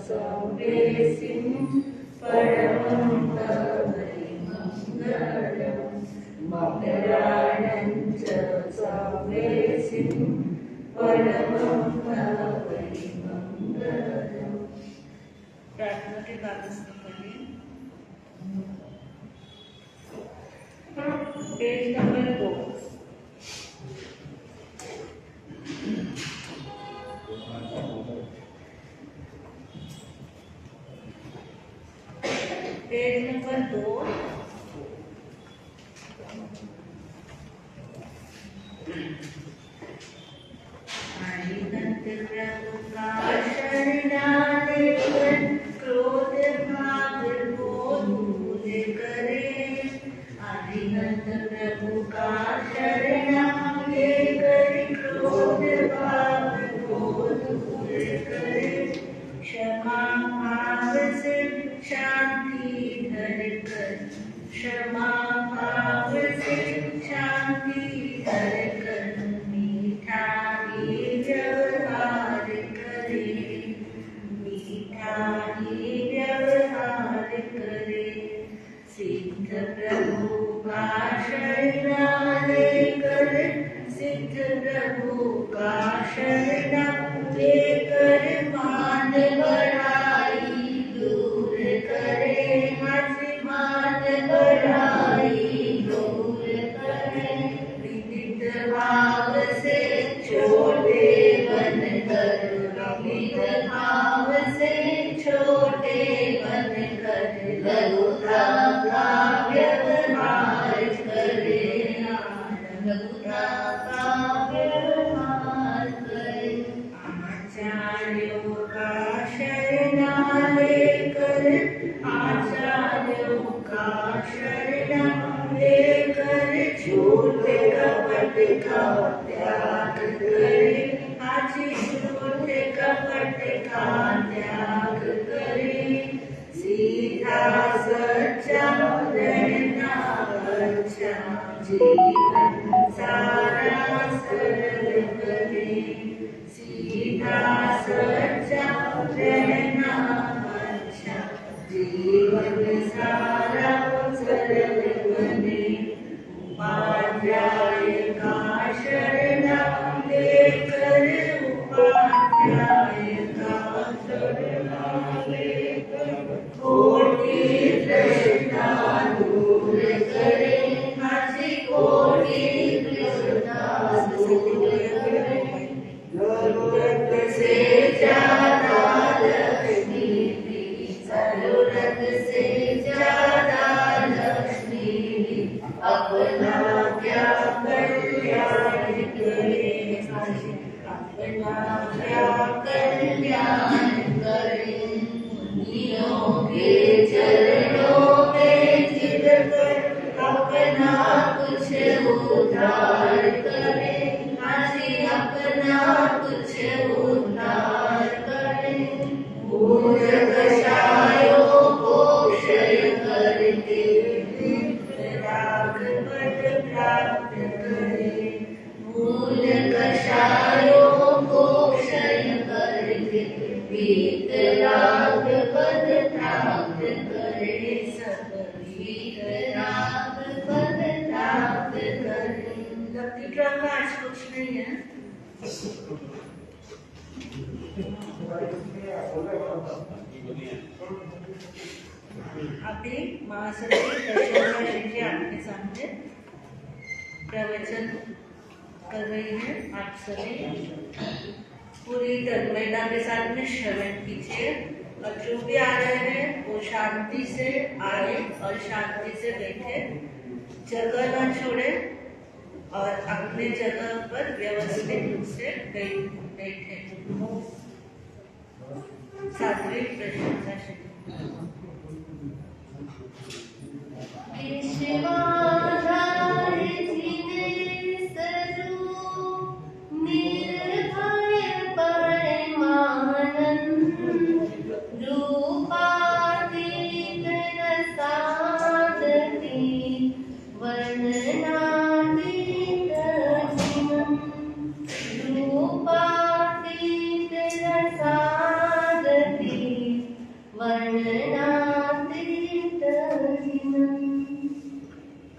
सौम्येसिं परमं वै मंगलम् मंगलानं च सौम्येसिं परमं वै मंगलम्। प्रार्थना के कागज निकालिए। Page number 2। Page number 2। Arihant प्रभु का शरणालेखन क्रोध भाव को दूर करे। अरिहंत प्रभु का शरणालेखन क्रोध भाव को दूर करे। क्षमा भाव से शांति धर कर, क्षमा भाव से शांति धर कर मीठा ही व्यवहार करे। मीठा ही व्यवहार करे। सिद्ध प्रभु का शरण लेकर, सिद्ध प्रभु का शरण लेकर मान बढ़ाई दूर करे। मान बढ़ाई दूर करे। विदित भाव से छोटे बनकर, विदित भाव से छोटे बनकर लघुता का व्यवहार करे। लघुता का व्यवहार करे। आचार्यों का शरणा लेकर, आचार्यों का शरणा लेकर झूठ कपट का त्याग करे। आज झूठ कपट का त्याग करे। सीधा सच्चा रहना अच्छा, जीवन सारा सरल करे। सीधा सच्चा रहना अच्छा, जीवन सारा सरल बने। उपाध्याय का शरणा लेकर, उपाध्याय का शरणा लेकर कोटि तृष्णा दूर करे। हाजी कोटि तृष्णा दूर करे। जरूरत से ज्यादा लक्ष्मी भी, जरूरत से ज्यादा लक्ष्मी भी अपना क्या कल्याण करे। अपना क्या कल्याण करे। मुनियों के चरणों में गिर कर अपना कुछ उद्धार करे। हाजी अपना कुछ उद्धार करे। मूल कषायों को क्षय करके राग पद प्राप्त करे। मूल कषायों को क्षय करके वीतराग पद प्राप्त करे। सब वीतराग पद प्राप्त करे। लगती ड्रम का आज कुछ नहीं है। अभी महासती दशरथ जी आपके सामने प्रवचन कर रही है। आप सभी पूरी तन्मयता के साथ में श्रवण कीजिए और जो भी आ रहे हैं वो शांति से आए और शांति से बैठे, जगह न छोड़े और अपने जगह पर व्यवस्थित रूप से बैठे। सात्विक प्रशंसा से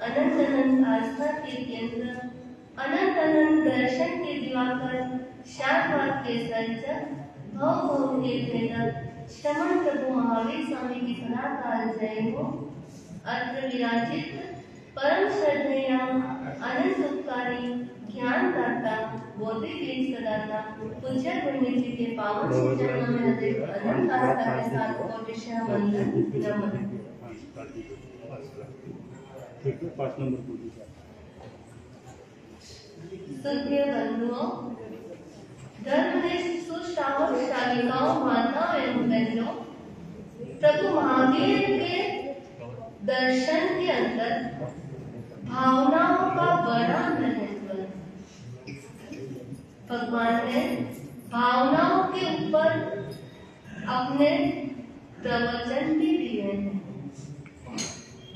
अनंत अनंत आस्था के केंद्र, अनंत अनंत दर्शन के दिवाकर, शांत के सर्जक, भव भव के भेदक, श्रमण प्रभु महावीर स्वामी की सनातन जय हो। अत्र विराजित परम श्रद्धेय अनंत उपकारी ज्ञान दाता बोधि बीज सदाता पूज्य गुरु जी के पावन चरणों में अधिक अनंत आस्था के साथ कोटिशः वंदन नमन। सत्य बंधुओं, धर्मनिष्ठ सुश्रावक श्राविकाओं, माताओं एवं बहनों, प्रभु महावीर के दर्शन के अंदर भावनाओं का बड़ा महत्व है। भगवान ने भावनाओं के ऊपर अपने प्रवचन भी दिए हैं।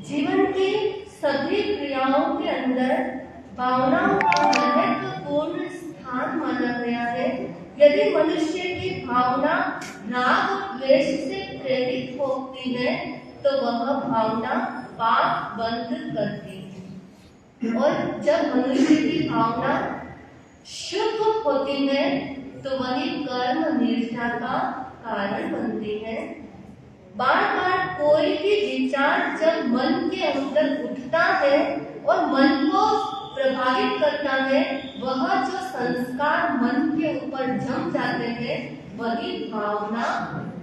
जीवन की सभी क्रियाओं के अंदर भावनाओं का महत्वपूर्ण स्थान माना गया है। यदि मनुष्य की भावना राग द्वेष से प्रेरित होती है तो वह भावना पाप बंद करती है, और जब मनुष्य की भावना शुभ होती है तो वही कर्म निर्जा का कारण बनती है। बार बार कोई भी विचार जब मन के अंदर उठता है और मन को प्रभावित करता है, वह जो संस्कार मन के ऊपर जम जाते हैं वही भावना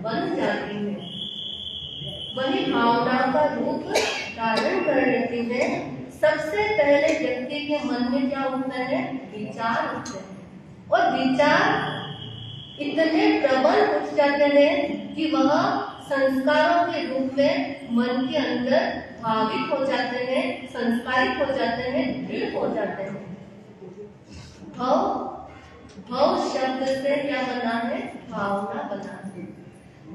बन जाती है, वही भावना का रूप धारण कर लेती है। सबसे पहले व्यक्ति के मन में क्या उठता है? विचार उठते हैं, और विचार इतने प्रबल उठ जाते हैं कि वह संस्कारों के रूप में मन के अंदर भावित हो जाते हैं, संस्कारित हो जाते हैं, दृढ़ हो जाते हैं। भव, भव शब्द से क्या बना है? भावना बना है।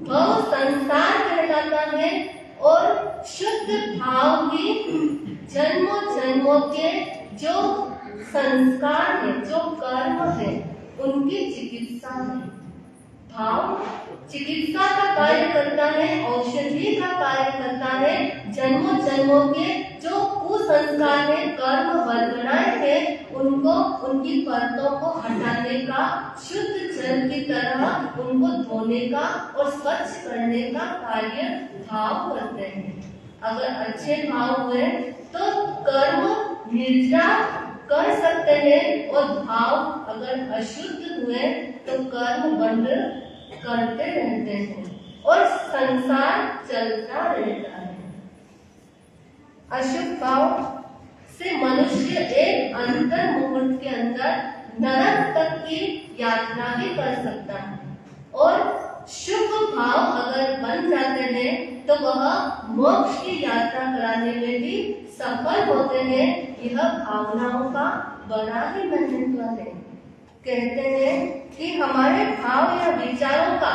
भव संसार कहलाता है, और शुद्ध भाव ही जन्मों जन्मों के जो संस्कार है, जो कर्म है, उनकी चिकित्सा है। भाव चिकित्सा का कार्य करता है, औषधि का कार्य करता है। जन्मों जन्मों के जो कुसंस्कार है, कर्म बनाए हैं, उनको, उनकी परतों को हटाने का, शुद्ध जल की तरह उनको धोने का और स्वच्छ करने का कार्य भाव करते हैं। अगर अच्छे भाव हुए तो कर्म निर्जा कर सकते हैं, और भाव अगर अशुद्ध हुए तो कर्म बंद करते रहते हैं, और संसार चलता रहता है। अशुभ भाव से मनुष्य एक अंतर मुहूर्त के अंदर नरक तक की यात्रा भी कर सकता है, और शुभ भाव अगर बन जाते हैं तो वह मोक्ष की यात्रा कराने में भी सफल होते हैं। यह भावनाओं का बड़ा ही महत्व है। कहते हैं कि हमारे भाव या विचारों का,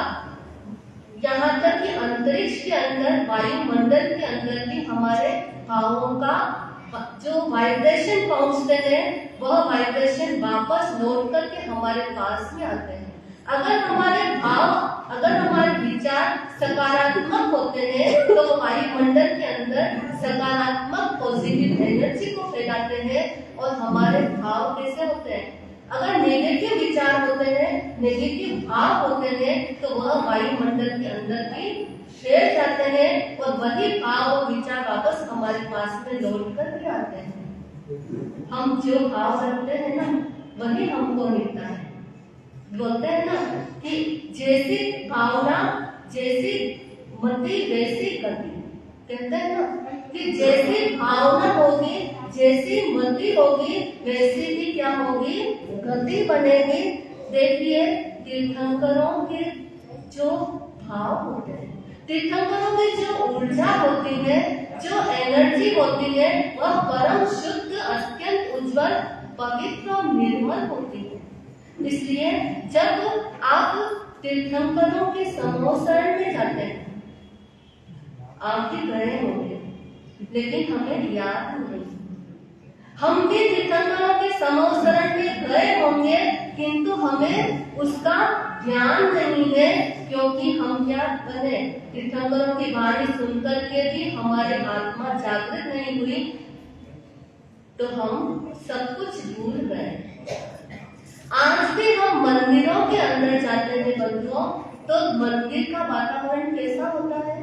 यहाँ तक कि अंतरिक्ष के अंदर, वायुमंडल के अंदर भी हमारे भावों का जो वाइब्रेशन पहुंचते हैं, वह वाइब्रेशन वापस लौट करके हमारे पास में आते हैं। अगर हमारे भाव, अगर हमारे विचार सकारात्मक होते हैं तो वायुमंडल के अंदर सकारात्मक पॉजिटिव एनर्जी को फैलाते हैं, और हमारे भाव कैसे होते हैं? अगर नेगेटिव विचार होते हैं, नेगेटिव भाव होते हैं, तो वह वायुमंडल के अंदर भी फैल जाते हैं, और वही भाव और विचार वापस हमारे पास में लौट कर भी आते हैं। हम जो भाव रखते हैं ना, वही हमको मिलता है। बोलते हैं ना कि जैसी भावना, जैसी मति वैसी गति। कहते हैं ना कि जैसी भावना होगी, जैसी मति होगी, वैसी ही क्या होगी? गति बनेगी। देखिए तीर्थंकरों के जो भाव होते हैं, तीर्थंकरों की जो ऊर्जा होती है, जो एनर्जी होती है, वह परम शुद्ध, अत्यंत उज्जवल, पवित्र और निर्मल होती है। इसलिए जब आप तीर्थंकरों के समूह शरण में जाते हैं, आप भी गए होंगे, लेकिन हमें याद नहीं। हम भी तीर्थंकरों के समूह शरण में गए होंगे, किंतु हमें उसका ज्ञान नहीं है, क्योंकि हम क्या बने, तीर्थंकरों की वाणी सुनकर के भी हमारी आत्मा जागृत नहीं हुई तो हम सब कुछ भूल गए। आज भी हम मंदिरों के अंदर जाते हैं बंधुओं, तो मंदिर का वातावरण कैसा होता है?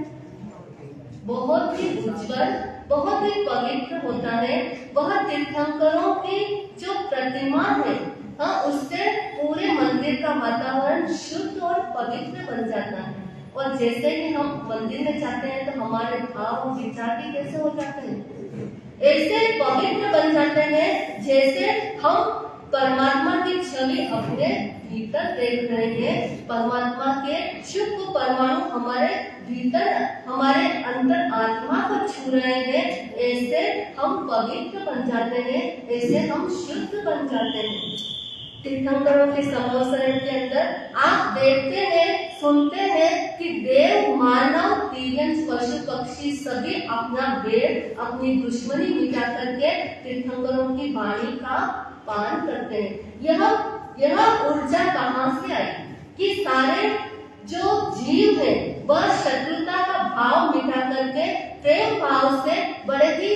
बहुत ही उज्जवल, बहुत ही पवित्र होता है। वह तीर्थंकरों की जो प्रतिमा है, हाँ, उससे पूरे मंदिर का वातावरण शुद्ध और पवित्र बन जाता है। और जैसे ही हम मंदिर में जाते हैं तो हमारे भाव और विचार भी कैसे हो जाते हैं? ऐसे पवित्र बन जाते हैं जैसे हम परमात्मा की छवि अपने भीतर देख रहे हैं। परमात्मा के शुभ परमाणु हमारे भीतर, हमारे अंतर आत्मा को छू रहे हैं। ऐसे हम पवित्र बन जाते हैं, ऐसे हम शुद्ध बन जाते हैं। तीर्थंकरों के संवत्सरण के अंदर आप देखते हैं, सुनते हैं कि देव, मानव, दिव्यांश, पशु, पक्षी सभी अपना वेद, अपनी दुश्मनी मिटा करके तीर्थंकरों की वाणी का पान करते हैं। यह ऊर्जा कहाँ से आई कि सारे जो जीव है वह शत्रुता का भाव मिटा करके प्रेम भाव से बड़े ही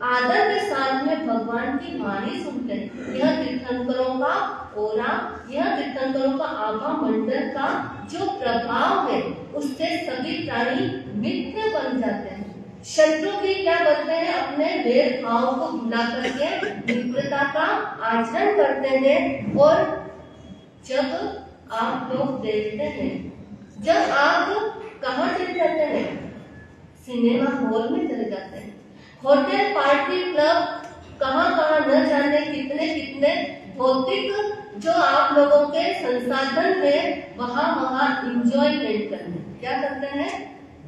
आदर के साथ में भगवान की वाणी सुनते हैं। यह तीर्थंकरों का ओरा, यह तीर्थंकरों का आभा मंडल का जो प्रभाव है, उससे सभी प्राणी मित्र बन जाते हैं। शत्रु भी क्या करते हैं? अपने भेद भाव को भुला करके मित्रता का आचरण करते हैं। और जब आप लोग देखते हैं, जब आप कहाँ चले जाते हैं? सिनेमा हॉल में चले जाते हैं, होटल, पार्टी, क्लब, कहाँ न जाने कितने कितने भौतिक जो आप लोगों के संसाधन है, वहाँ इंजॉयमेंट करते हैं। क्या करते हैं?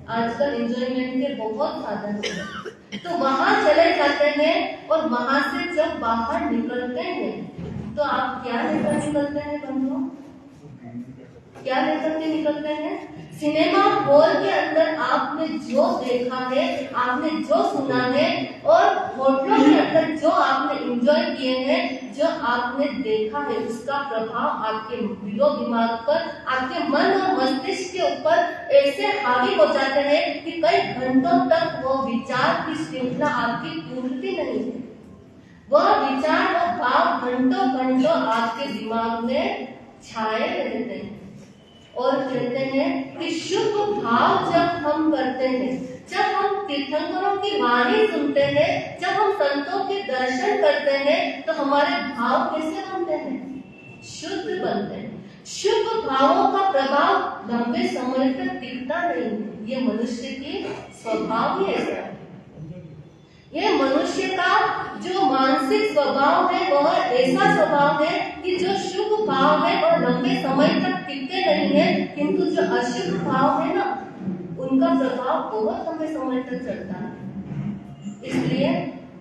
आजकल इंजॉयमेंट के बहुत साधन हैं, तो वहां चले जाते हैं। और वहां से जब बाहर निकलते हैं तो आप क्या लेकर निकलते हैं बंधुओं? क्या लेकर के निकलते हैं? सिनेमा हॉल के अंदर आपने जो देखा है, आपने जो सुना है, और होटलों के अंदर जो आपने एंजॉय किए हैं, जो आपने देखा है, उसका प्रभाव आपके दिलो दिमाग पर, आपके मन और मस्तिष्क के ऊपर ऐसे हावी हो जाते हैं कि कई घंटों तक वो विचार की श्रृंखला आपकी पूर्ति नहीं है। वह विचार और भाव घंटों घंटों आपके दिमाग में छाए रहते हैं। और कहते हैं कि शुभ भाव जब हम करते हैं, जब हम तीर्थंकरों की वाणी सुनते हैं, जब हम संतों के दर्शन करते हैं, तो हमारे भाव कैसे बनते हैं? शुद्ध बनते हैं। शुभ भावों का प्रभाव लंबे समय तक टिकता नहीं। ये मनुष्य की स्वभाव ही ऐसा है। ये मनुष्य का जो मानसिक स्वभाव है, वह ऐसा स्वभाव है कि जो शुभ भाव है वह लंबे समय तक टिकते नहीं है, किंतु जो अशुभ भाव है ना, उनका प्रभाव बहुत लंबे समय तक चलता है। इसलिए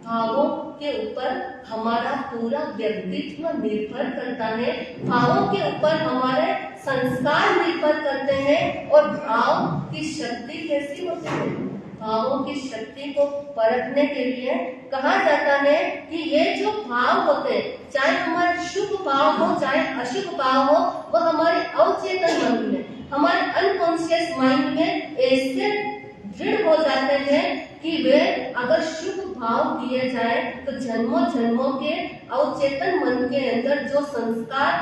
भावों के ऊपर हमारा पूरा व्यक्तित्व निर्भर करता है, भावों के ऊपर हमारे संस्कार निर्भर करते हैं। और भाव की शक्ति कैसी होती है? भावों की शक्ति को परखने के लिए कहा जाता है कि ये जो भाव होते हैं, चाहे हमारे शुभ भाव हो चाहे अशुभ भाव हो, वह हमारे अवचेतन मन में, हमारे अनकॉन्शियस माइंड में ऐसे दृढ़ हो जाते हैं कि वे अगर शुभ भाव किए जाए तो जन्मों जन्मों के अवचेतन मन के अंदर जो संस्कार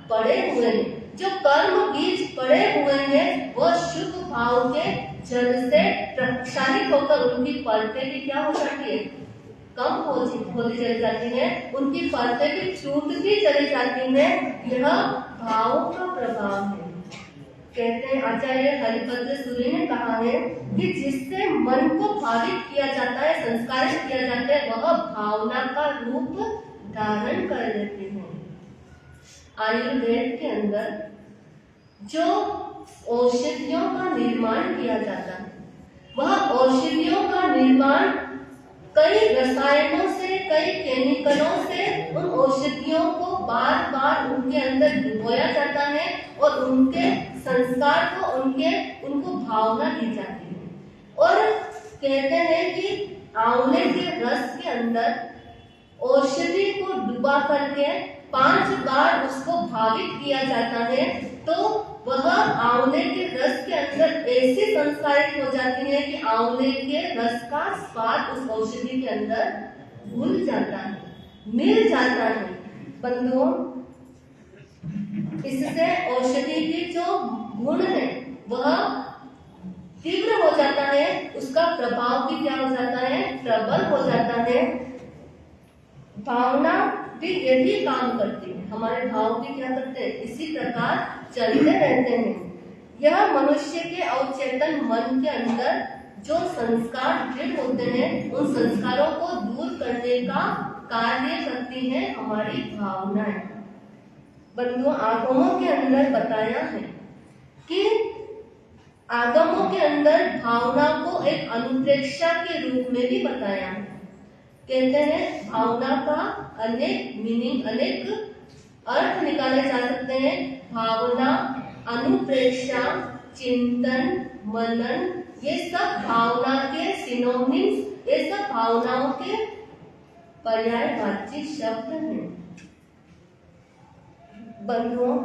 पड़े हुए हैं, जो कर्म बीज पड़े हुए हैं, वह शुभ भाव के जल से प्रक्षालित होकर उनकी परतें भी क्या हो जाती है? कम होती चली जाती है, उनकी परतें भी छूटती चली जाती है। यह भावों का प्रभाव है। कहते हैं आचार्य हरिभद्र सूरी ने कहा है कि जिससे मन को भावित किया जाता है, संस्कारित किया जाता है, वह भावना का रूप धारण कर लेते हैं। आयुर्वेद के अंदर जो औषधियों का निर्माण किया जाता है, वह औषधियों का निर्माण कई रसायनों से, कई केमिकलों से उन औषधियों को बार बार उनके अंदर डुबोया जाता है और उनके संस्कार को, उनको भावना दी जाती है। और कहते हैं कि आंवले के रस के अंदर औषधि को डुबा करके 5 बार उसको भावित किया जाता है, तो वह आंवले के रस ऐसी संस्कारित हो जाती है कि आंवले के रस का स्वाद उस औषधि के अंदर भूल जाता है, मिल जाता है। बंधुओं, इससे औषधि की जो गुण है वह तीव्र हो जाता है, उसका प्रभाव भी क्या हो जाता है, प्रबल हो जाता है। भावना भी यही काम करती है, हमारे भाव भी क्या करते हैं, इसी प्रकार चलते रहते हैं। यह मनुष्य के अवचेतन मन के अंदर जो संस्कार दृढ़ होते हैं, उन संस्कारों को दूर करने का कार्य करती है हमारी भावनाएं। बंधुओं, आगमों के अंदर बताया है कि आगमों के अंदर भावना को एक अनुप्रेक्षा के रूप में भी बताया है। कहते हैं भावना का अनेक मीनिंग, अनेक अर्थ निकाले जा सकते हैं। भावना, अनुप्रेक्षा, चिंतन, मनन, ये सब भावना के सिनोनिम्स, ये सब भावनाओं के पर्यायवाची शब्द हैं। बंधुओं,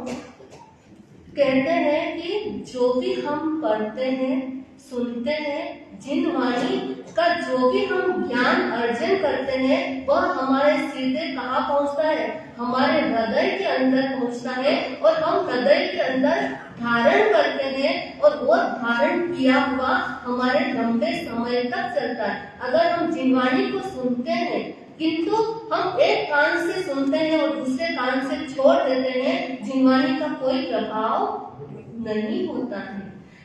कहते हैं कि जो भी हम पढ़ते हैं, सुनते हैं, जिन वाणी का जो भी हम ज्ञान अर्जन करते हैं, वह हमारे सीधे कहाँ पहुँचता है, हमारे हृदय के अंदर पहुँचता है और हम हृदय के अंदर धारण करते हैं और वो धारण किया हुआ हमारे लंबे समय तक चलता है। अगर हम जिनवाणी को सुनते हैं किंतु हम एक कान से सुनते हैं और दूसरे कान से छोड़ देते हैं, जिनवाणी का कोई प्रभाव नहीं होता है।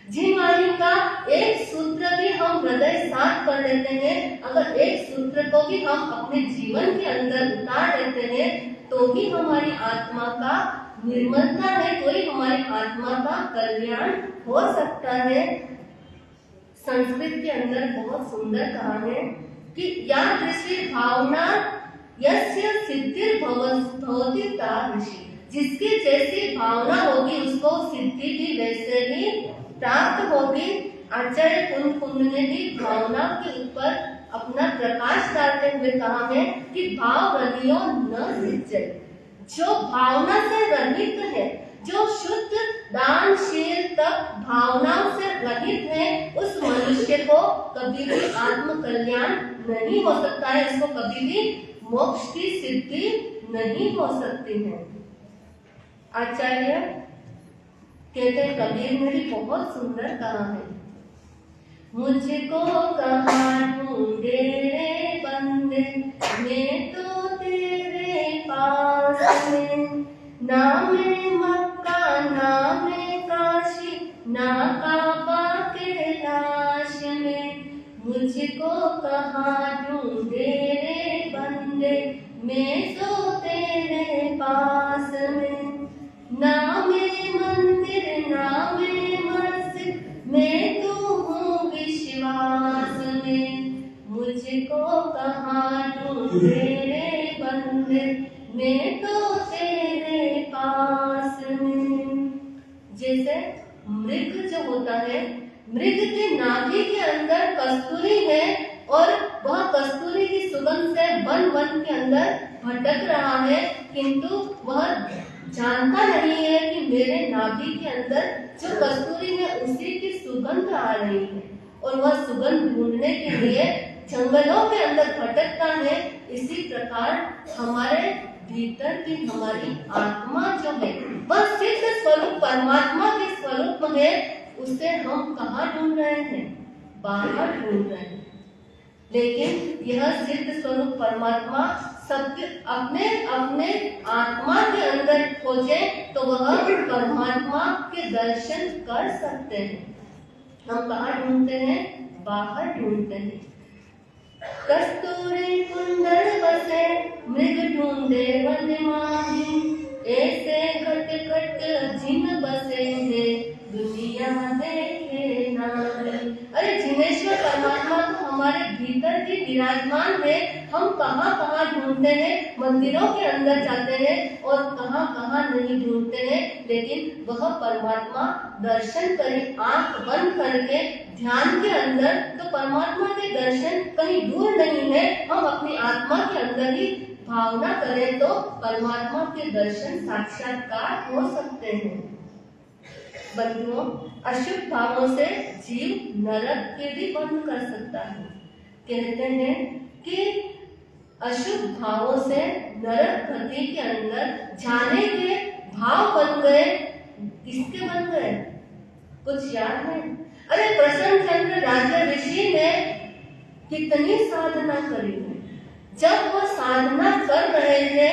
जिनवाणी का एक सूत्र भी हम हृदय साथ कर लेते हैं, अगर एक सूत्र को भी हम अपने जीवन के अंदर उतार लेते हैं तो ही हमारी आत्मा का निर्मलता है, तो ही हमारी आत्मा का कल्याण हो सकता है। संस्कृत के अंदर बहुत सुंदर कहा है कि या ऋषि भावना यस्य सिद्धिर्भवति तादृशी, जिसकी जैसी भावना होगी उसको सिद्धि भी वैसे ही प्राप्त होगी। आचार्य कुंद ने भी भावना के ऊपर अपना प्रकाश डालते हुए कहा है कि भाव रहियो न सिंचय। जो भावना से रहित है, जो शुद्ध दानशील तक भावनाओं से रहित है, उस मनुष्य को कभी भी आत्म कल्याण नहीं हो सकता है, इसको कभी भी मोक्ष की सिद्धि नहीं हो सकती है। आचार्य कहते हैं, कबीर ने भी बहुत सुंदर कहा है, मुझको कहाँ ढूंढे रे बंदे, मैं तो तेरे पास में, ना मैं मक्का ना मैं काशी, ना काबा कैलाश में। मुझको कहाँ ढूंढे रे बंदे, मैं तो तेरे पास में, ना मैं मंदिर ना मैं मस्जिद, मैं तो हूँ विश्वास में। मुझको कहाँ ढूंढे रे बंदे, मैं तो तेरे पास में। जैसे मृग जो होता है, मृग के नाभि के अंदर कस्तूरी है और वह कस्तूरी की सुगंध से वन वन के अंदर भटक रहा है, किंतु वह जानता नहीं है कि मेरे नाभि के अंदर जो कस्तूरी है उसी की सुगंध आ रही है और वह सुगंध ढूंढने के लिए जंगलों के अंदर भटकता है। इसी प्रकार हमारे भीतर की हमारी आत्मा जो है वह सिद्ध स्वरूप परमात्मा के स्वरूप है, उसे हम कहाँ ढूंढ रहे हैं, बाहर ढूंढ रहे हैं। लेकिन यह सिद्ध स्वरूप परमात्मा सबके अपने अपने आत्मा के अंदर खोजे तो वह परमात्मा के दर्शन कर सकते हैं। हम कहाँ ढूंढते हैं, बाहर ढूंढते हैं। कस्तूरी कुंडल बसे मृग ढूंढे वन माही, ऐसे खट खट जिन बसे हैं दुनिया देखे नारी। अरे जिनेश्वर परमात्मा तो हमारे भीतर भी विराजमान है, हम कहाँ कहाँ ढूंढते हैं, मंदिरों के अंदर जाते हैं और कहाँ कहाँ नहीं ढूंढते हैं, लेकिन वह परमात्मा दर्शन करें आंख बंद करके ध्यान के अंदर, तो परमात्मा के दर्शन कहीं दूर नहीं है। हम अपनी आत्मा के अंदर ही भावना करें तो परमात्मा के दर्शन साक्षात्कार हो सकते हैं। बंधुओं, अशुभ भावों से जीव नरक के भी बंद कर सकता है। कहते हैं कि अशुभ भावों से नरक गति के अंदर जाने के भाव बन गए। किसके बन गए? कुछ याद है? अरे प्रसन्नचंद्र राजा ऋषि ने कितनी साधना करी है। जब वो साधना कर रहे थे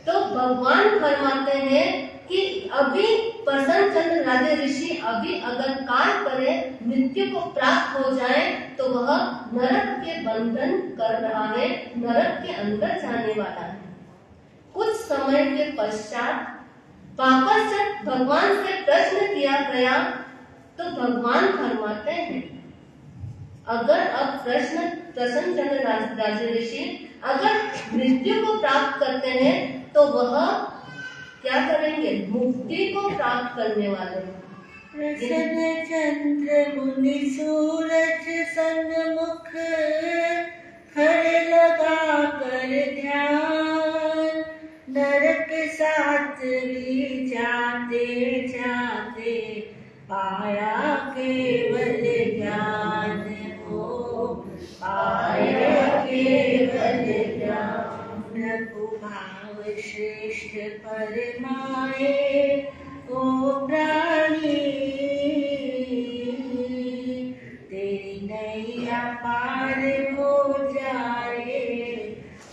तो भगवान फरमाते हैं कि अभी प्रसन्नचंद्र राजा ऋषि अभी अगर कार्य करे, मृत्यु को प्राप्त हो जाए तो वह नरक के बंधन कर रहा है, नरक के अंदर जाने वाला है। कुछ समय के पश्चात वापस जब भगवान से प्रश्न किया गया तो भगवान फरमाते हैं, अगर अब प्रसन्नचंद्र राजा ऋषि अगर मृत्यु को प्राप्त करते हैं तो वह क्या करेंगे? मुक्ति को प्राप्त करने वाले। प्रसन्नचंद्र मुनि सूरज सन्मुख खड़े लगा कर ध्यान, नरक सातवी जाते जाते पाया केवल ज्ञान हो, पाया केवल ज्ञान। रघुभाव श्रेष्ठ परमाए ओ प्राणी, तेरी नैया पार हो जाए,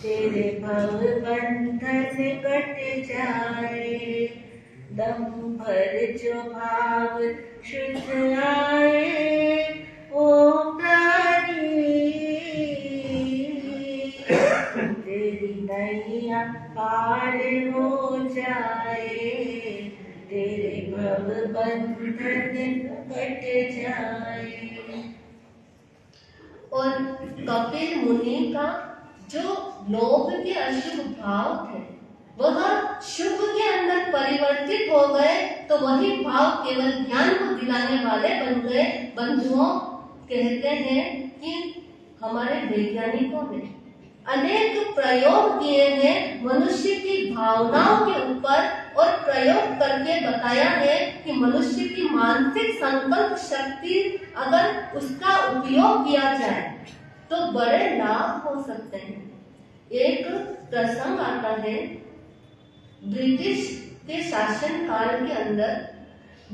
तेरे भव बंधन कट जाए। दम भर जो भाव शुद्ध आए ओ प्राणी, तेरी नैया पार हो जाए, तेरे भव बंधन कट जाए। और कपिल मुनि का जो लोभ के अशुभ भाव थे वह शुभ के अंदर परिवर्तित हो गए, तो वही भाव केवल ज्ञान को दिलाने वाले बन गए। बंधुओं, कहते हैं कि हमारे वैज्ञानिकों ने अनेक प्रयोग किए हैं मनुष्य की भावनाओं के ऊपर, और प्रयोग करके बताया है कि मनुष्य की मानसिक संकल्प शक्ति अगर उसका उपयोग किया जाए तो बड़े लाभ हो सकते हैं। एक प्रसंग आता है, ब्रिटिश के शासन काल के अंदर,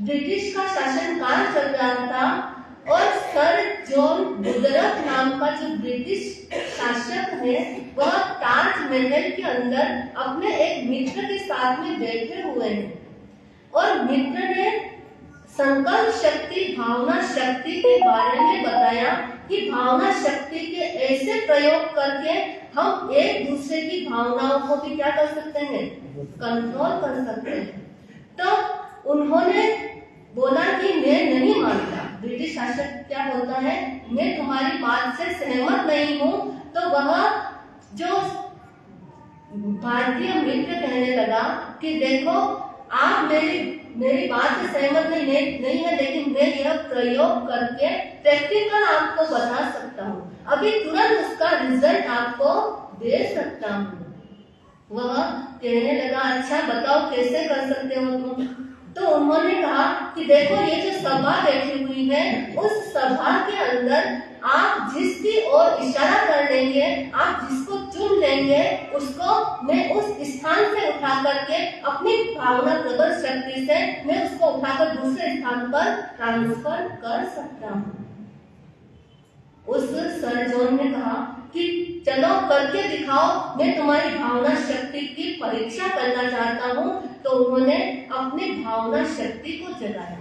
ब्रिटिश का शासन काल चल रहा था और सर जॉन वुडरफ नाम का जो ब्रिटिश शासक है वह ताजमहल के अंदर अपने एक मित्र के साथ में बैठे हुए हैं, और मित्र ने संकल्प शक्ति, भावना शक्ति के बारे में बताया कि भावना शक्ति के ऐसे प्रयोग करके हम एक दूसरे की भावनाओं को भी क्या कर सकते हैं? कंट्रोल कर सकते हैं। तो उन्होंने बोला कि मैं नहीं मानता। ब्रिटिश शासक क्या होता है, मैं तुम्हारी बात से सहमत नहीं हूँ। तो वह जो भारतीय मित्र कहने लगा कि देखो, आप मेरी बात से सहमत नहीं है, लेकिन मैं यह प्रयोग करके प्रैक्टिकल आपको बता सकता हूँ, अभी तुरंत उसका रिजल्ट आपको दे सकता हूँ। वह कहने लगा, अच्छा बताओ कैसे कर सकते हो तुम? तो उन्होंने कहा कि देखो, ये जो सभा बैठी हुई है, उस सभा के अंदर आप जिसकी ओर इशारा कर लेंगे, आप जिसको चुन लेंगे, उसको मैं उस स्थान से उठा करके अपनी भावना प्रबल शक्ति से मैं उसको उठाकर दूसरे स्थान पर ट्रांसफर कर सकता हूँ। उस सर जॉन ने कहा कि चलो करके दिखाओ, मैं तुम्हारी भावना शक्ति की परीक्षा करना चाहता हूँ। तो उन्होंने अपनी भावना शक्ति को जगाया,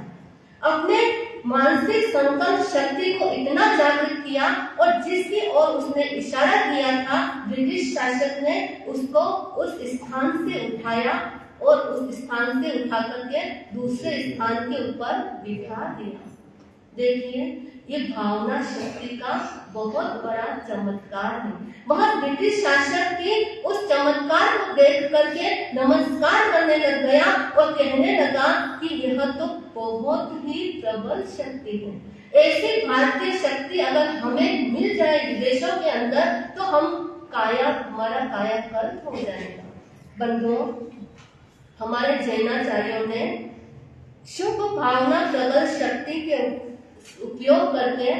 अपने मानसिक संकल्प शक्ति को इतना जागृत किया, और जिसकी ओर उसने इशारा किया था ब्रिटिश शासक ने उसको उस स्थान से उठाया और उस स्थान से उठा करके दूसरे स्थान के ऊपर बिठा दिया। देखिए, ये भावना शक्ति का बहुत बड़ा चमत्कार है। वह ब्रिटिश शासक की उस चमत्कार को देख करके नमस्कार करने लग गया और कहने लगा कि यह तो बहुत ही प्रबल शक्ति है। ऐसी भारतीय शक्ति अगर हमें मिल जाए विदेशों के अंदर तो हमारा कायाकल्प हो जाएगा। बंधुओं, हमारे जैनाचार्यों ने शुभ भावना प्रबल शक्ति के उपयोग करके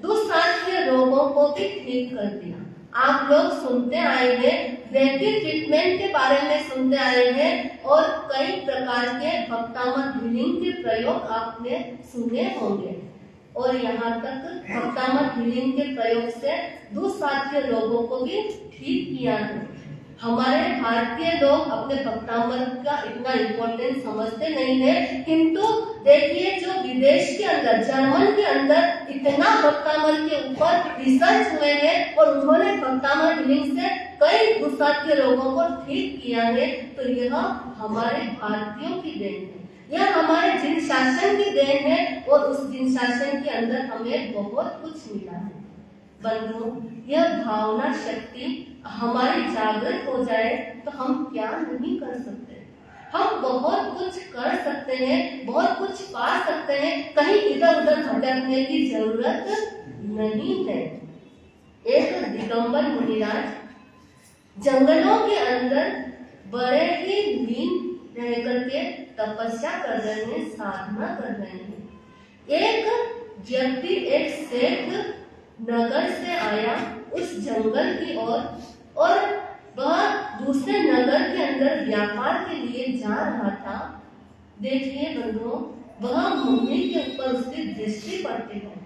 दुष्साध के रोगों को भी ठीक कर दिया। आप लोग सुनते आए हैं, रेकी ट्रीटमेंट के बारे में सुनते आए हैं और कई प्रकार के भक्तामक हीलिंग के प्रयोग आपने सुने होंगे और यहाँ तक भक्तामक हीलिंग के प्रयोग से दुष्साध के रोगों को भी ठीक किया है। हमारे भारतीय लोग अपने भक्तामक का इतना इम्पोर्टेंस समझते नहीं है, किंतु देखिए जो विदेश के अंदर, जर्मन के अंदर इतना भक्तामक के ऊपर रिसर्च हुए हैं और उन्होंने भक्तामक हीलिंग से कई दुष्साध के रोगों को ठीक किया है। तो यह हमारे भारतीयों की देन है, यह हमारे जिन शासन की देन है और उस जिन शासन के अंदर हमें बहुत कुछ मिला है। बंधुओं, यह भावना शक्ति हमारी जागृत हो जाए तो हम क्या नहीं कर सकते। हम बहुत कुछ कर सकते हैं, बहुत कुछ पा सकते हैं, कहीं इधर उधर भटकने की जरूरत नहीं है। एक दिगंबर मुनिराज जंगलों के अंदर बड़े ही लीन रह करके तपस्या कर रहे हैं, साधना कर रहे हैं। एक व्यक्ति, एक सेठ नगर से आया उस जंगल की ओर और वह दूसरे नगर के अंदर व्यापार के लिए जा रहा था। देखिए बंधुओं, वह मुनि के ऊपर उसकी दृष्टि पड़ती है।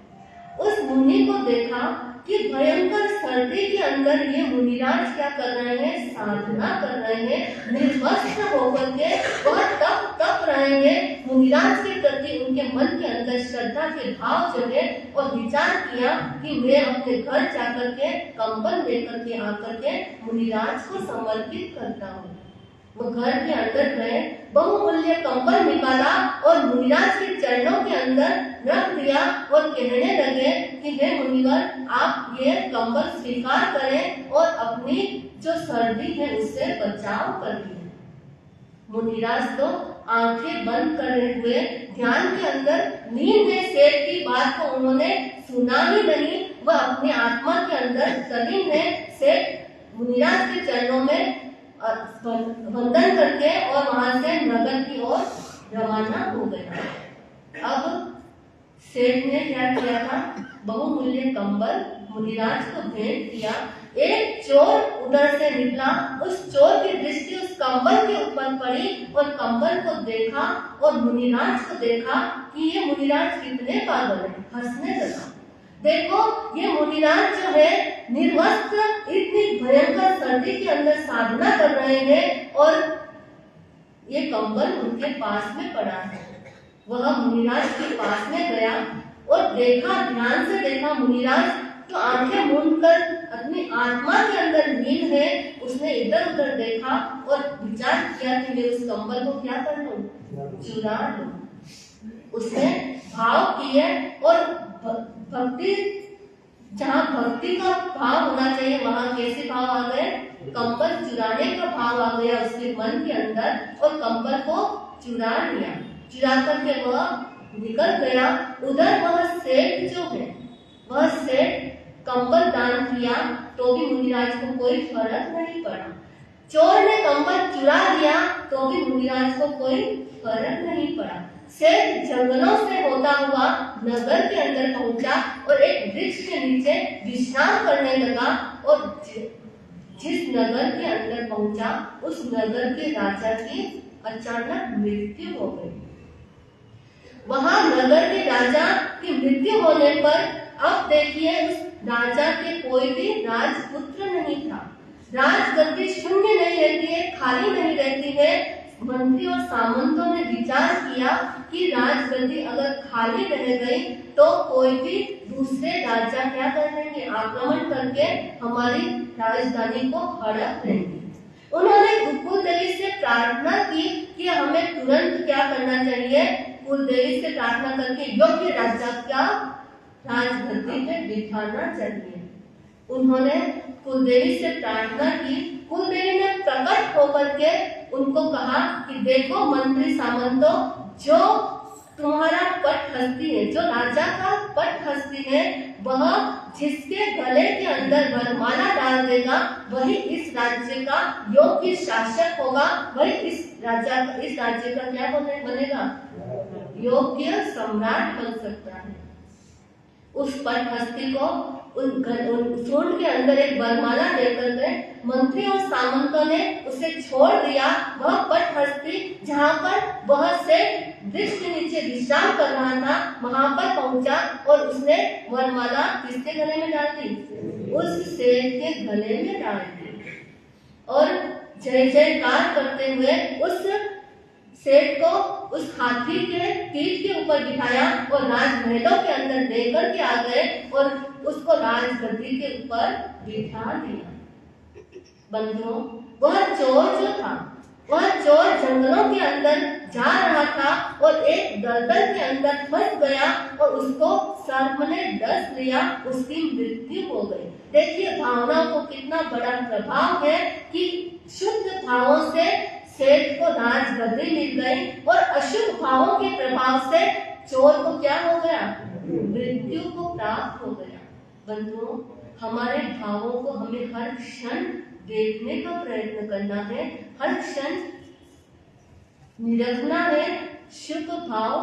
उस मुनि को देखा कि भयंकर सर्दी के अंदर ये मुनिराज क्या कर रहे हैं, साधना कर रहे हैं, निर्वस्त्र होकर के वह तप रहे हैं। मुनिराज के प्रति उनके मन के अंदर श्रद्धा के भाव जगे और विचार किया कि मैं अपने घर जाकर के कंबल लेकर के आकर के मुनिराज को समर्पित करता हूँ। वो घर के अंदर गए, बहुमूल्य कंबल निकाला और मुनिराज के चरणों के अंदर रख दिया और कहने लगे कि हे मुनिवर, आप ये कंबल स्वीकार करें और अपनी जो सर्दी है उससे बचाव करिए। मुनिराज तो आंखें बंद करे हुए ध्यान के अंदर नींद में सेठ की बात को उन्होंने सुना ही नहीं। वह अपने आत्मा के अंदर तलीन है। सेठ मुनिराज के चरणों में वंदन करके और वहां से नगर की ओर रवाना हो गया। अब सेठ ने क्या किया था, बहुमूल्य कंबल मुनिराज को भेंट किया। एक चोर उधर से निकला, उस चोर की दृष्टि उस कंबल के ऊपर पड़ी और कंबल को देखा और मुनिराज को देखा कि ये मुनिराज कितने पागल है, हंसने लगा। देखो ये मुनिराज जो है निर्वस्त्र इतनी भयंकर सर्दी के अंदर साधना कर रहे हैं और ये कंबल उनके पास में पड़ा है। वह मुनिराज के पास में गया और देखा, ध्यान से देखा। मुनिराज तो आंखें मूंद कर अपनी आत्मा के अंदर लीन है। उसने इधर उधर देखा और विचार किया कि मैं उस कंबल को क्या कर लूं, चुरा लूं। उसने भाव किए और भक्ति, जहाँ भक्ति का भाव होना चाहिए वहां कैसे भाव आ गए, कंबल चुराने का भाव आ गया उसके मन के अंदर और कंबल को चुरा लिया। चुरा करके वह निकल गया। उधर वह सेठ जो है, वह सेठ कंबल दान किया तो भी मुनिराज को कोई फर्क नहीं पड़ा। चोर ने कंबल चुरा लिया तो भी मुनिराज को कोई फर्क नहीं पड़ा। सेठ जंगलों से होता हुआ नगर के अंदर पहुंचा और एक वृक्ष के नीचे विश्राम करने लगा और जिस नगर के अंदर पहुंचा उस नगर के राजा की अचानक मृत्यु हो गई। वहां नगर के राजा की मृत्यु होने पर अब देखिए उस राजा के कोई भी राजपुत्र नहीं था। राजगद्दी शून्य नहीं रहती है, खाली नहीं रहती है। मंत्री और सामंतों ने विचार किया कि राजगद्दी अगर खाली रह गई तो कोई भी दूसरे राजा क्या कर लेंगे, आक्रमण करके हमारी राजधानी को हड़प लेंगे। उन्होंने कुलदेवी से प्रार्थना की कि हमें तुरंत क्या करना चाहिए, कुलदेवी से प्रार्थना करके योग्य राजा का राजगद्दी पे बिठाना चाहिए। उन्होंने कुलदेवी से प्रार्थना की। कुलदेवी ने प्रकट होकर के उनको कहा कि देखो मंत्री सामंतों, जो तुम्हारा पट हस्ती है, जो राजा का पट हस्ती है, वह जिसके गले के अंदर वरमाला डाल देगा वही इस राज्य का योग्य शासक होगा, वही इस राज्य का क्या बनेगा, योग्य सम्राट बन सकता है। उस पटहस्ती को उन सूंड के अंदर एक वरमाला देकर के मंत्री और सामंतों ने उसे छोड़ दिया। वह पटहस्ती जहाँ पर वह से वृक्ष के नीचे विश्राम कर रहा था, वहां पर पहुंचा और उसने वरमाला किसके गले में डाल दी? उस शेर के गले में डाल दी और जय जयकार करते हुए उस शेर को उस हाथी के पीठ के ऊपर बिठाया और राजमहलों के अंदर लेकर के आ गए और उसको राजगद्दी के ऊपर बिठा दिया। बंधुओं, वह चोर जो था, वह चोर जंगलों के अंदर जा रहा था और एक दलदल के अंदर फंस गया और उसको सर्प ने डस लिया, उसकी मृत्यु हो गई। देखिए भावनाओं को कितना बड़ा प्रभाव है कि शुद्ध भावों से शेर को राजगद्दी मिल गई और अशुभ भावों के प्रभाव से चोर को क्या हो गया? मृत्यु को प्राप्त हो गया। बंधुओं, हमारे भावों को हमें हर क्षण देखने का प्रयत्न करना है, हर क्षण निरखना है। शुभ भाव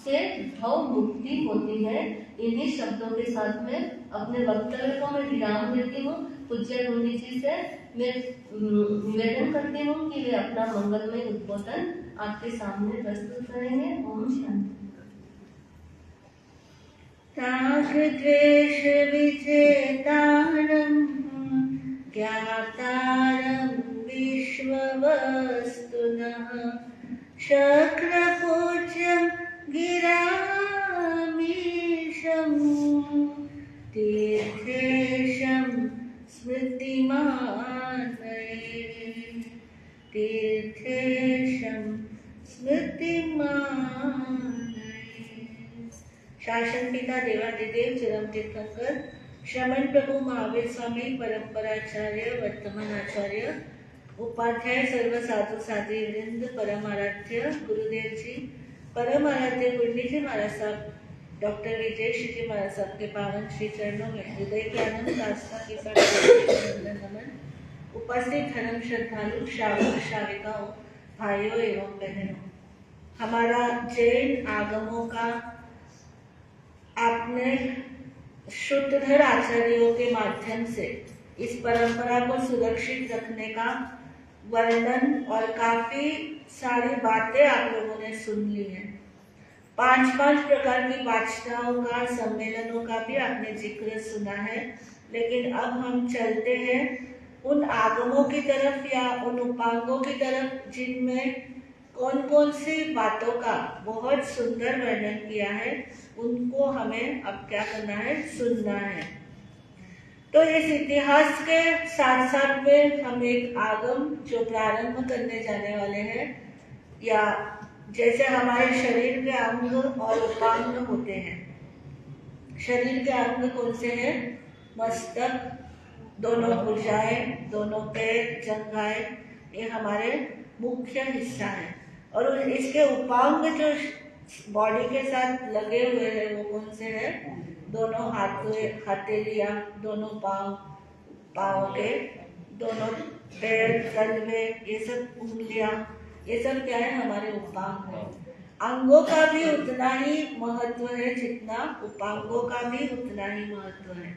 से भाव मुक्ति होती है। इन्हीं शब्दों के साथ में अपने वक्तव्य को मैं विराम देती हूँ। पूज्य गुंडी जी से मैं निवेदन करती हूँ कि वे अपना मंगलमय उद्बोधन आपके सामने प्रस्तुत करेंगे। ओम शांति। राग द्वेष विजेतारं ज्ञातारं विश्ववस्तुनः शक्रपूज्यं गिरामीशं तीर्थेशं स्मृतिमानये तीर्थेशं स्मृतिमानये। शासन पिता देवादिदेव चरम तीर्थंकर श्रमण प्रभु महावीर स्वामी परंपराचार्य वर्तमान आचार्य उपाध्याय सर्व साधु साधी वृंद परम आराध्य गुरुदेव जी परम आराध्य गुंडी जी महाराज साहब डॉक्टर विजय जी महाराज साहब के पावन श्री चरणों में हृदय के आनंद आस्था के साथ नमन। उपस्थित धर्म श्रद्धालु श्रावक श्राविकाओं भाइयों एवं बहनों, हमारा जैन आगमों का आपने शुद्धधर आचार्यों के माध्यम से इस परंपरा को सुरक्षित रखने का वर्णन और काफी सारी बातें आप लोगों ने सुन ली हैं। 5 प्रकार की वाचनाओं का सम्मेलनों का भी आपने जिक्र सुना है। लेकिन अब हम चलते हैं उन आगमों की तरफ या उन उपांगों की तरफ जिनमें कौन कौन सी बातों का बहुत सुंदर वर्णन किया है। उनको हमें अब क्या करना है? सुनना है। तो इस इतिहास के साथ साथ में हम एक आगम जो प्रारंभ करने जाने वाले हैं, या जैसे हमारे शरीर के अंग और उपांग होते हैं। शरीर के अंग कौन से हैं? मस्तक, दोनों भुजाएं, दोनों पैर, जंघाएं, ये हमारे मुख्य हिस्सा है। और इसके उपांग जो बॉडी के साथ लगे हुए हैं वो कौन से हैं? दोनों हथेलियां, दोनों पाँव के, दोनों पैर, तलवे, ये सब उंगलियां, ये सब क्या है? हमारे उपांग है। अंगों का भी उतना ही महत्व है जितना उपांगों का भी उतना ही महत्व है।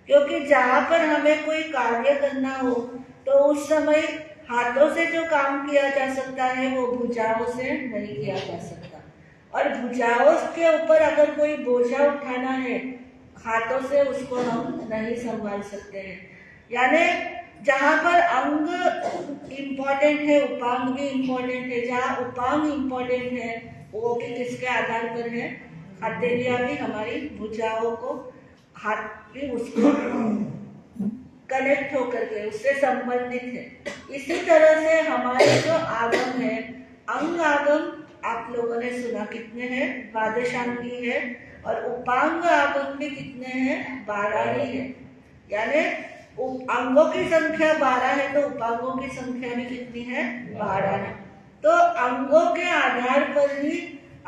क्योंकि जहाँ पर हमें कोई कार्य करना हो तो उस समय हाथों से जो काम किया जा सकता है वो भुजाओं से नहीं किया जा सकता। और भुजाओं के ऊपर अगर कोई बोझा उठाना है, हाथों से उसको हम नहीं संभाल सकते हैं। यानी जहाँ पर अंग इम्पोर्टेंट है उपांग भी इम्पोर्टेंट है। जहाँ उपांग इम्पोर्टेंट है वो भी किसके आधार पर है? हथेलियां भी हमारी भुजाओं को, हाथ भी उसको कनेक्ट होकर के उससे संबंधित है। इसी तरह से हमारे जो आगम है, अंग आगम आप लोगों ने सुना कितने हैं? 12 है। और उपांग आगम भी कितने हैं? 12 ही है। यानी अंगों की संख्या 12 है तो उपांगों की संख्या भी कितनी है? 12 है। तो अंगों के आधार पर ही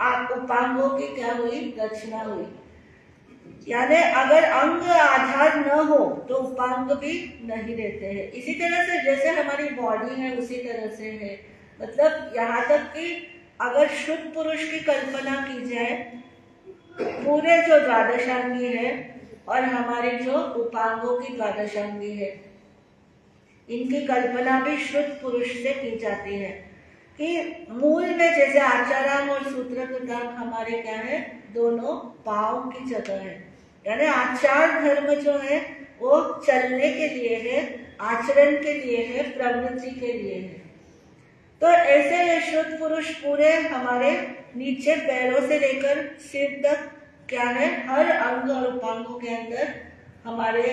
आप उपांगों की क्या हुई? रचना हुई। यानी अगर अंग आधार न हो तो उपांग भी नहीं रहते हैं। इसी तरह से जैसे हमारी बॉडी है उसी तरह से है। मतलब यहाँ तक कि अगर शुद्ध पुरुष की कल्पना की जाए, पूरे जो द्वादशांगी है और हमारे जो उपांगों की द्वादशांगी है, इनकी कल्पना भी शुद्ध पुरुष से की जाती है कि मूल में जैसे आचाराम और सूत्र कृतांग हमारे क्या है, दोनों पांव की जगह है। यानी आचार धर्म जो है वो चलने के लिए है, आचरण के लिए है, प्रवृत्ति के लिए है। तो ऐसे ये शुद्ध पुरुष पूरे हमारे नीचे पैरों से लेकर सिर तक क्या है, हर अंग और उपांगों के अंदर हमारे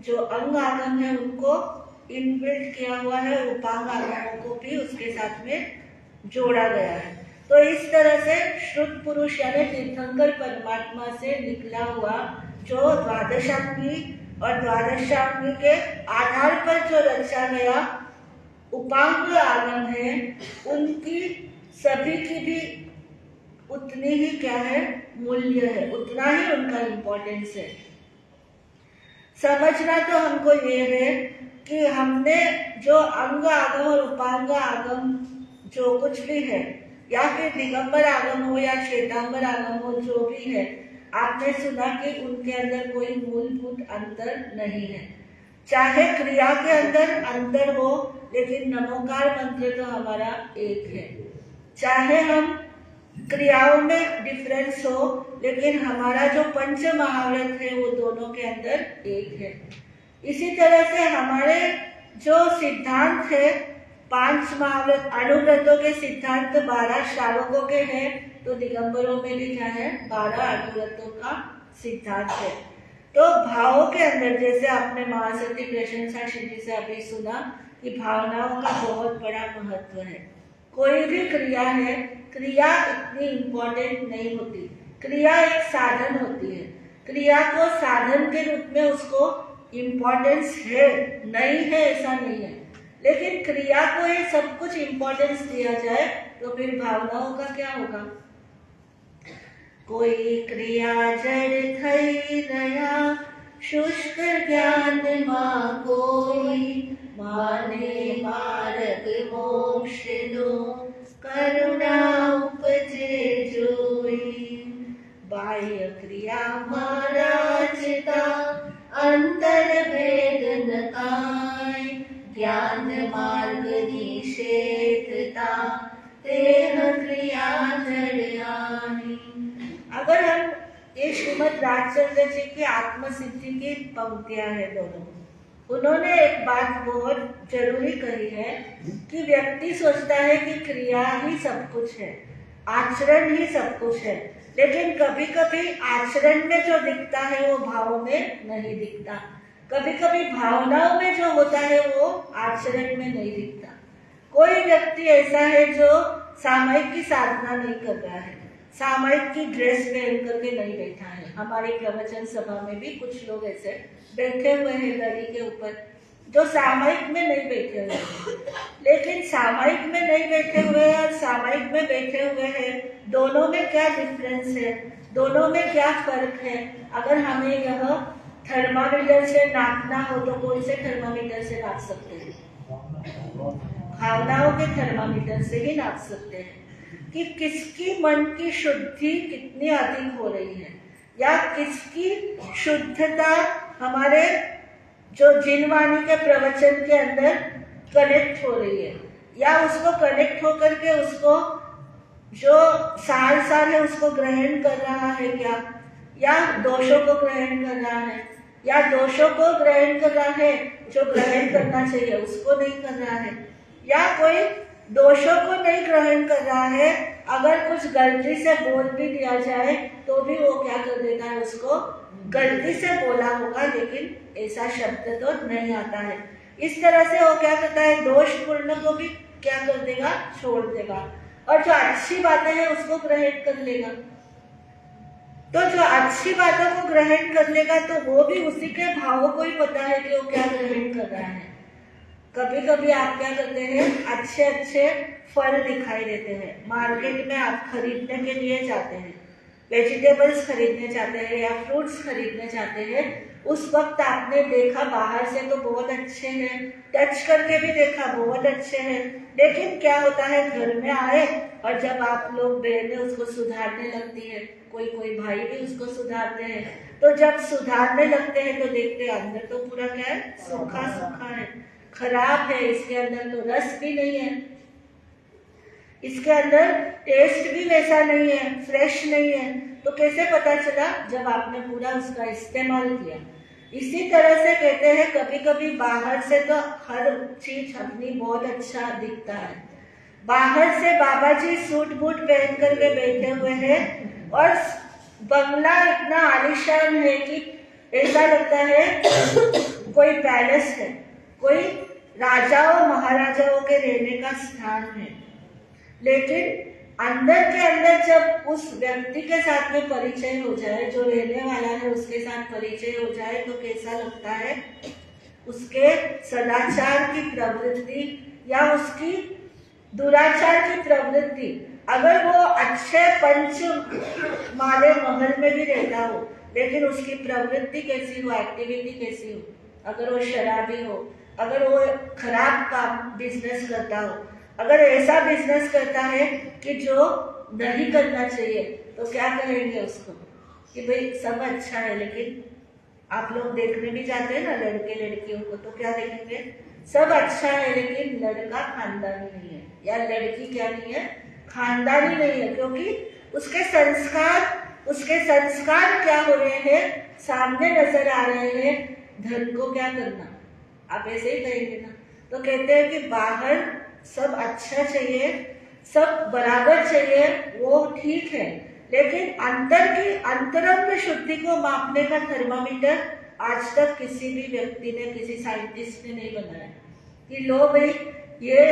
जो अंग आगम है उनको इनबिल्ट किया हुआ है, उपांग आगमों को भी उसके साथ में जोड़ा गया है। तो इस तरह से शुद्ध पुरुष यानी तीर्थंकर परमात्मा से निकला हुआ जो द्वादशांगी और द्वादशांगी के आधार पर जो रचा गया उपांग आगम है, उनकी सभी की भी उतनी ही क्या है, मूल्य है, उतना ही उनका इम्पोर्टेंस है। समझना तो हमको ये है कि हमने जो अंग आगम और उपांग आगम जो कुछ भी है, या फिर दिगंबर आगम हो या श्वेतांबर आगम हो, जो भी है, आपने सुना कि उनके अंदर कोई मूलभूत अंतर नहीं है। चाहे क्रिया के अंदर अंतर हो, लेकिन नमोकार मंत्र तो हमारा एक है। चाहे हम क्रियाओं में डिफरेंस हो, लेकिन हमारा जो पंच महाव्रत है वो दोनों के अंदर एक है। इसी तरह से हमारे जो सिद्धांत है, 5 महाव्रत अनुव्रतों के सिद्धांत 12 श्रावकों के हैं, तो दिगंबरों में भी क्या है, 12 अनुव्रतों का सिद्धांत है। तो भावों के अंदर जैसे आपने महासती प्रशंसा श्री से अभी सुना कि भावनाओं का बहुत बड़ा महत्व है। कोई भी क्रिया है, क्रिया इतनी इम्पोर्टेंट नहीं होती, क्रिया एक साधन होती है। क्रिया को साधन के रूप में उसको इम्पोर्टेंस है, नहीं है ऐसा नहीं है, लेकिन क्रिया को ये सब कुछ इम्पोर्टेंस दिया जाए तो फिर भावनाओं का क्या होगा। कोई क्रिया जड़ थई दया शुष्क ज्ञान मां कोई, माने मार्ग मोक्ष दो करुणा उपजे जोई। बाह्य क्रिया महाराजता अंतर भेद न काय, ज्ञान मार्ग निषेधता तेह क्रिया जड़ आनी। अगर हम ये श्रीमद् राजचंद्र जी की आत्मसिद्धि की पंक्तियां हैं दोनों, उन्होंने एक बात बहुत जरूरी कही है कि व्यक्ति सोचता है कि क्रिया ही सब कुछ है, आचरण ही सब कुछ है, लेकिन कभी कभी आचरण में जो दिखता है वो भाव में नहीं दिखता, कभी कभी भावनाओं में जो होता है वो आचरण में नहीं दिखता। कोई व्यक्ति ऐसा है जो सामयिक की साधना नहीं कर रहा है, सामयिक की ड्रेस पहन करके नहीं बैठा है। हमारी प्रवचन सभा में भी कुछ लोग ऐसे बैठे हुए हैं दरी के ऊपर, जो सामयिक में नहीं बैठे हुए हैं। लेकिन सामयिक में नहीं बैठे हुए हैं और सामयिक में बैठे हुए हैं, दोनों में क्या डिफरेंस है, दोनों में क्या फर्क है। अगर हमें यह थर्मामीटर से नापना हो तो कौन से थर्मामीटर से नाप सकते हैं? भावनाओं के थर्मामीटर से ही नाप सकते हैं कि किसकी मन की शुद्धि कितनी अधिक हो रही है, या किसकी शुद्धता हमारे जो जिनवाणी के प्रवचन के अंदर कनेक्ट हो रही है, या उसको कनेक्ट होकर के उसको जो सार है उसको ग्रहण कर रहा है क्या, या दोषों को ग्रहण कर रहा है, या दोषों को ग्रहण कर रहा है जो ग्रहण करना चाहिए उसको नहीं कर रहा है, या कोई दोषों को नहीं ग्रहण कर रहा है, अगर कुछ गलती से बोल भी दिया जाए तो भी वो क्या कर देता है, उसको गलती से बोला होगा लेकिन ऐसा शब्द तो नहीं आता है। इस तरह से वो क्या करता है, दोषपूर्ण को भी क्या कर देगा, छोड़ देगा, और जो अच्छी बातें हैं उसको ग्रहण कर लेगा। तो जो अच्छी बातों को ग्रहण कर लेगा तो वो भी उसी के भावों को ही पता है कि वो क्या ग्रहण कर रहा है। कभी कभी आप क्या करते हैं, अच्छे अच्छे फल दिखाई देते हैं, मार्केट में आप खरीदने के लिए जाते हैं, वेजिटेबल्स खरीदने जाते हैं या फ्रूट्स खरीदने जाते हैं, उस वक्त आपने देखा बाहर से तो बहुत अच्छे हैं, टच करके भी देखा बहुत अच्छे हैं, लेकिन क्या होता है घर में आए और जब आप लोग बहनें उसको सुधारने लगती है, कोई कोई भाई भी उसको सुधारते हैं, तो जब सुधारने लगते हैं तो देखते हैं अंदर तो पूरा क्या है, सूखा सूखा है, खराब है, इसके अंदर तो रस भी नहीं है, इसके अंदर टेस्ट भी वैसा नहीं है, फ्रेश नहीं है। तो कैसे पता चला? जब आपने पूरा उसका इस्तेमाल किया। इसी तरह से कहते हैं कभी कभी बाहर से तो हर चीज अपनी बहुत अच्छा दिखता है, बाहर से बाबा जी सूट बूट पहन करके बैठे हुए हैं और बंगला इतना आलीशान है कि ऐसा लगता है कोई पैलेस है, कोई राजाओं महाराजाओं के रहने का स्थान है, लेकिन अंदर के अंदर जब उस व्यक्ति के साथ में परिचय हो जाए, जो रहने वाला है उसके साथ परिचय हो जाए, तो कैसा लगता है? उसके सदाचार की प्रवृत्ति या उसकी दुराचार की प्रवृत्ति, अगर वो अच्छे पंच माले महल में भी रहता हो, लेकिन उसकी प्रवृत्ति कैसी हो, एक्टिविटी कैसी हो, अगर वो शराबी हो, अगर वो खराब काम बिजनेस करता हो, अगर ऐसा बिजनेस करता है कि जो नहीं करना चाहिए, तो क्या कहेंगे उसको कि भाई सब अच्छा है, लेकिन आप लोग देखने भी जाते हैं ना लड़के लड़कियों को, तो क्या देखेंगे? सब अच्छा है लेकिन लड़का खानदानी नहीं है, या लड़की क्या नहीं है, खानदानी नहीं है, क्योंकि उसके संस्कार क्या हो रहे हैं, सामने नजर आ रहे हैं, धन को क्या करना, आप ऐसे ही कहेंगे ना। तो कहते हैं कि बाहर सब अच्छा चाहिए, सब बराबर चाहिए, वो ठीक है, लेकिन अंतर की अंतरंग शुद्धि को मापने का थर्मामीटर आज तक किसी भी व्यक्ति ने, किसी साइंटिस्ट ने नहीं बनाया कि लो भाई ये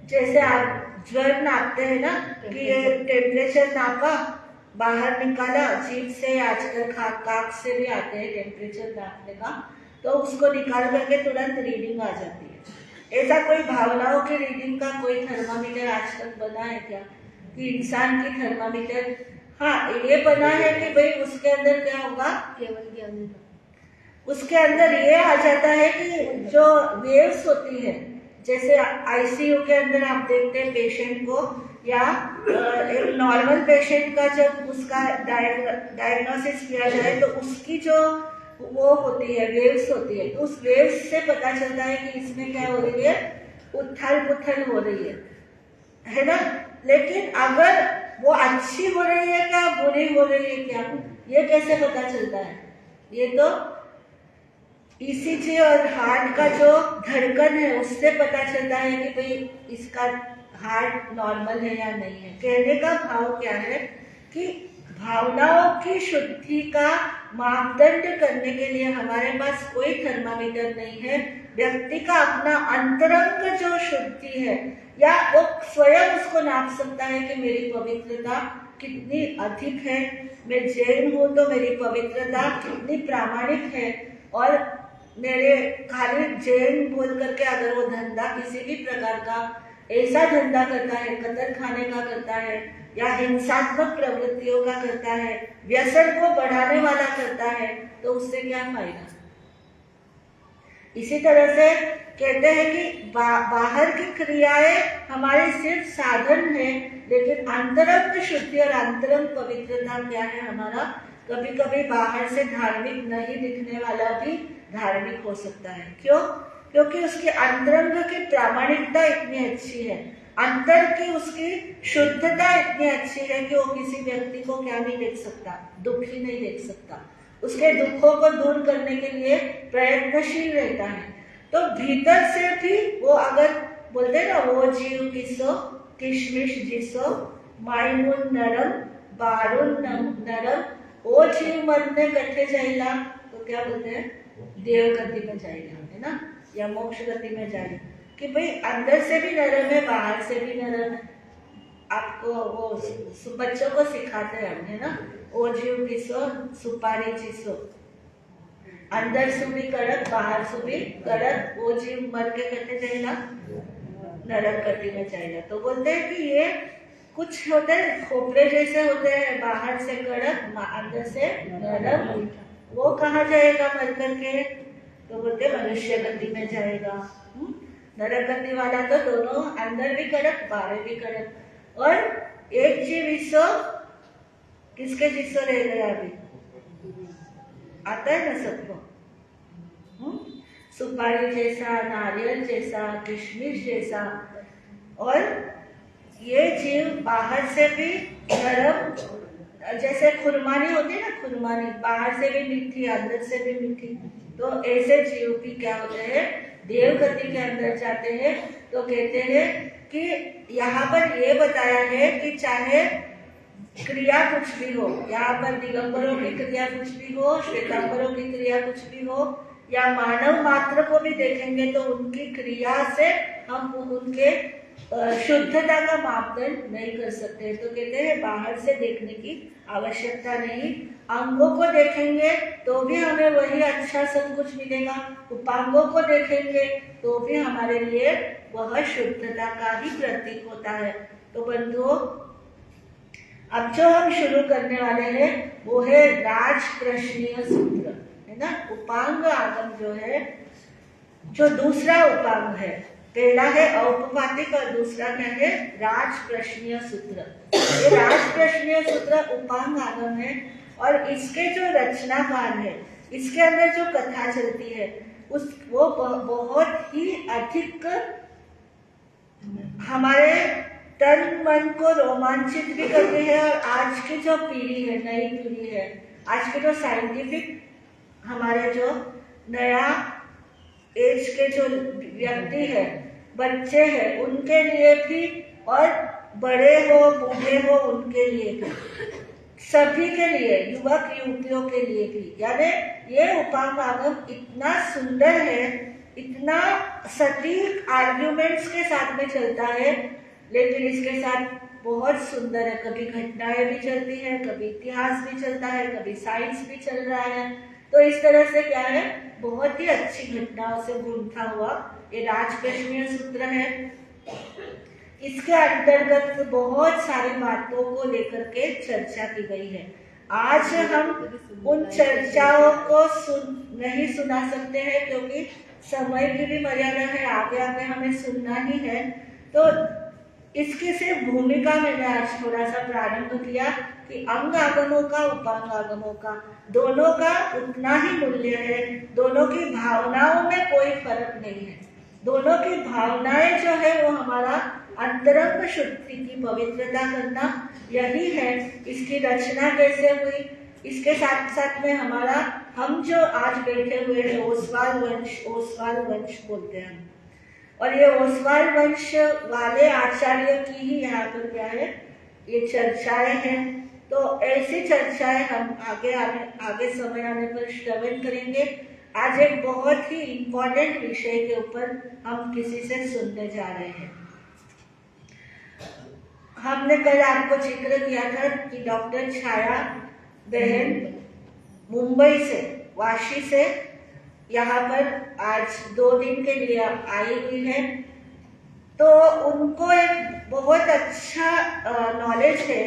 जैसे आप ज्वर नापते हैं ना कि ये टेम्परेचर नापा, बाहर निकाला जीभ से, आजकल काक से भी आते हैं टेम्परेचर नापने का, तो उसको निकाल करके तुरंत रीडिंग आ जाती है। ऐसा कोई भावनाओं की रीडिंग का कोई थर्मामीटर आज तक बना है क्या? कि इंसान की थर्मामीटर, हाँ ये बना है कि भाई उसके अंदर क्या होगा, केवल ज्ञान, उसके अंदर ये आ जाता है कि जो वेव्स होती है, जैसे आईसीयू के अंदर आप देखते हैं पेशेंट को, या एक नॉर्मल पेशेंट का जब उसका डायग्नोसिस किया जाए, तो उसकी जो वो होती है, वेव्स होती है, तो उस वेव्स से पता चलता है कि इसमें क्या हो रही है, उथल पुथल हो रही है ना। लेकिन अगर वो अच्छी हो रही है क्या, बुरी हो रही है क्या, ये कैसे पता चलता है? ये तो ईसीजी और हार्ट का जो धड़कन है उससे पता चलता है कि भाई इसका हार्ट नॉर्मल है या नहीं है। कहने का भाव क्या है कि भावनाओं की शुद्धि का मापदंड करने के लिए हमारे पास कोई थर्मामीटर नहीं है। व्यक्ति का अपना अंतरंग जो शुद्धि है, या वो स्वयं उसको नाप सकता है कि मेरी पवित्रता कितनी अधिक है, मैं जैन हूँ तो मेरी पवित्रता कितनी प्रामाणिक है, और मेरे खाली जैन बोल करके अगर वो धंधा किसी भी प्रकार का ऐसा धंधा करता है, कतल खाने का करता है, या हिंसात्मक प्रवृत्तियों का करता है, व्यसन को बढ़ाने वाला करता है, तो उससे क्या फायदा। इसी तरह से कहते हैं कि बाहर की क्रियाएं हमारे सिर्फ साधन है, लेकिन अंतरंग शुद्धि और अंतरंग पवित्रता क्या है हमारा। कभी कभी बाहर से धार्मिक नहीं दिखने वाला भी धार्मिक हो सकता है। क्यों? क्योंकि उसकी अंतरंग की प्रामाणिकता इतनी अच्छी है, अंतर की उसकी शुद्धता इतनी अच्छी है कि वो किसी व्यक्ति को क्या नहीं देख सकता, दुखी नहीं देख सकता, उसके दुखों को दूर करने के लिए प्रयत्नशील रहता है। तो भीतर से भी वो अगर बोलते ना, वो जीव किसो किशमिश जिसो मायमुन नरम बारुन नरम, वो जीव मरने कट्ठे जाएगा, तो क्या बोलते हैं, देव गति में जाएगा, है ना, या मोक्ष गति में जाएगा। कि भाई अंदर से भी नरम है, बाहर से भी नरम है। आपको वो बच्चों को सिखाते हैं हम, है ना, ओ जीव किसो सुपारी जिसो, अंदर से भी कड़क बाहर से भी कड़क, वो जीव मर के कहते जाएगा नरक गति में जाएगा। तो बोलते हैं कि ये कुछ होते हैं खोपड़े जैसे होते हैं, बाहर से कड़क अंदर से नरम, वो कहाँ जाएगा मर करके? तो बोलते मनुष्य गति में जाएगा। नरक गति वाला तो दोनों अंदर भी कड़क बाहर भी कड़क। और एक जीव हिस्सो किसके जिस्सो रह गया अभी? आता है ना सबको? सुपारी जैसा, नारियल जैसा, किशमिश जैसा। और ये जीव बाहर से भी नरम, जैसे खुरमानी होती है ना, खुरमानी बाहर से भी मीठी अंदर से भी मीठी। तो ऐसे जीव भी क्या होते हैं, देव गति के अंदर जाते हैं। तो कहते हैं कि यहाँ पर ये बताया है कि चाहे क्रिया कुछ भी हो, यहाँ पर दिगंबरों की क्रिया कुछ भी हो, श्वेतांबरों की क्रिया कुछ भी हो, या मानव मात्र को भी देखेंगे तो उनकी क्रिया से हम उनके शुद्धता का मापदंड नहीं कर सकते। तो कहते हैं बाहर से देखने की आवश्यकता नहीं, अंगों को देखेंगे तो भी हमें वही अच्छा सब कुछ मिलेगा, उपांगों को देखेंगे तो भी हमारे लिए वह शुद्धता का ही प्रतीक होता है। तो बंधुओं, अब जो हम शुरू करने वाले हैं वो है राज प्रश्नीय सूत्र, है ना। उपांग आगम जो है, जो दूसरा उपांग है, पहला है औपपातिक और दूसरा क्या है, राज प्रश्नीय सूत्र। ये राज प्रश्नीय सूत्र उपांग आगम है और इसके जो रचनाकार है, इसके अंदर जो कथा चलती है वो बहुत ही अधिक हमारे तन मन को रोमांचित भी करती है। और आज की जो पीढ़ी है, नई पीढ़ी है, आज के जो साइंटिफिक हमारे जो नया एज के जो व्यक्ति है, बच्चे हैं, उनके लिए भी, और बड़े हो बूढ़े हो उनके लिए भी, सभी के लिए, युवक युवतियों के लिए भी। यानी ये उपांग आगम इतना सुंदर है, इतना सटीक आर्ग्यूमेंट्स के साथ में चलता है, लेकिन इसके साथ बहुत सुंदर है। कभी घटनाएं भी चलती है, कभी इतिहास भी चलता है, कभी साइंस भी चल रहा है। तो इस तरह से क्या है, बहुत ही अच्छी घटनाओं से गूंथा हुआ ये राज प्रश्नीय सूत्र है। इसके अंतर्गत बहुत सारी बातों को लेकर के चर्चा की गई है। आज हम उन चर्चाओं को नहीं सुना सकते हैं क्योंकि समय की भी मर्यादा है, आगे आगे हमें सुनना ही है। तो इसकी सिर्फ भूमिका मैंने आज थोड़ा सा प्रारंभ किया कि अंग आगमों का, उपांग आगमों का, दोनों का उतना ही मूल्य है, दोनों की भावनाओं में कोई फर्क नहीं है। दोनों की भावनाएं जो है वो हमारा अंतरंग शुद्धि की पवित्रता करना, यही है। इसकी रचना कैसे हुई, इसके साथ साथ में हमारा, हम जो आज बैठे हुए हैं ओसवाल वंश बोलते हैं, और ये ओसवाल वंश वाले आचार्य की ही यहाँ पर क्या है, ये चर्चाएं हैं। तो ऐसी चर्चाएं हम आगे समय आने पर श्रवण करेंगे। आज एक बहुत ही इम्पोर्टेंट विषय के ऊपर हम किसी से सुनने जा रहे हैं। हमने कल आपको जिक्र किया था कि डॉक्टर छाया बहन मुंबई से, वाशी से यहाँ पर आज 2 दिन के लिए आई हुई है। तो उनको एक बहुत अच्छा नॉलेज है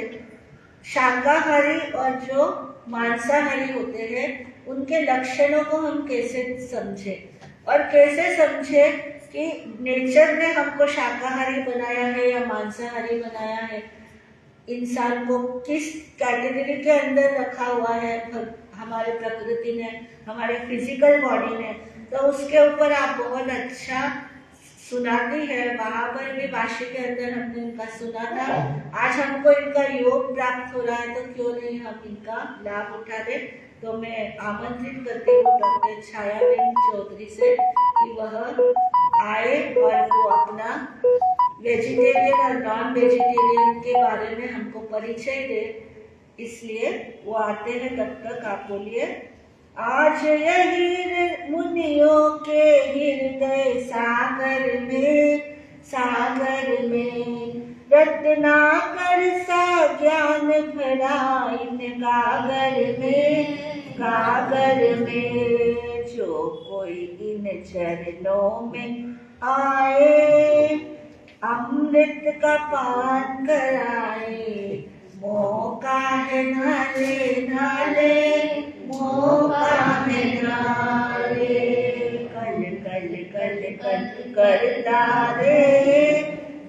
शाकाहारी और जो मांसाहारी होते हैं उनके लक्षणों को हम कैसे समझे, और कैसे समझे कि नेचर ने हमको शाकाहारी बनाया है या मांसाहारी बनाया है, इंसान को किस कैटेगरी के अंदर रखा हुआ है हमारे प्रकृति ने, हमारे फिजिकल बॉडी ने। तो उसके ऊपर आप बहुत अच्छा सुनाती है। वहां पर भी वाशी के अंदर हमने इनका सुना था। आज हमको इनका योग प्राप्त हो रहा है, तो क्यों नहीं हम इनका लाभ उठा दे। तो मैं आमंत्रित करती हूँ डॉक्टर छायाबेन चौधरी से कि वह आए और वो अपना वेजिटेरियन और नॉन वेजिटेरियन के बारे में हमको परिचय दे। इसलिए वो आते हैं, तब तक आप बोलिए। आज यही मुनियों के हृदय सागर में रत्नाकर सा ज्ञान भरा इन गागर में जो कोई इन चरणों में आए अमृत का पान कराए, मौका है नाले नाले, मौका है नाले। कल कल कल कल करता रे,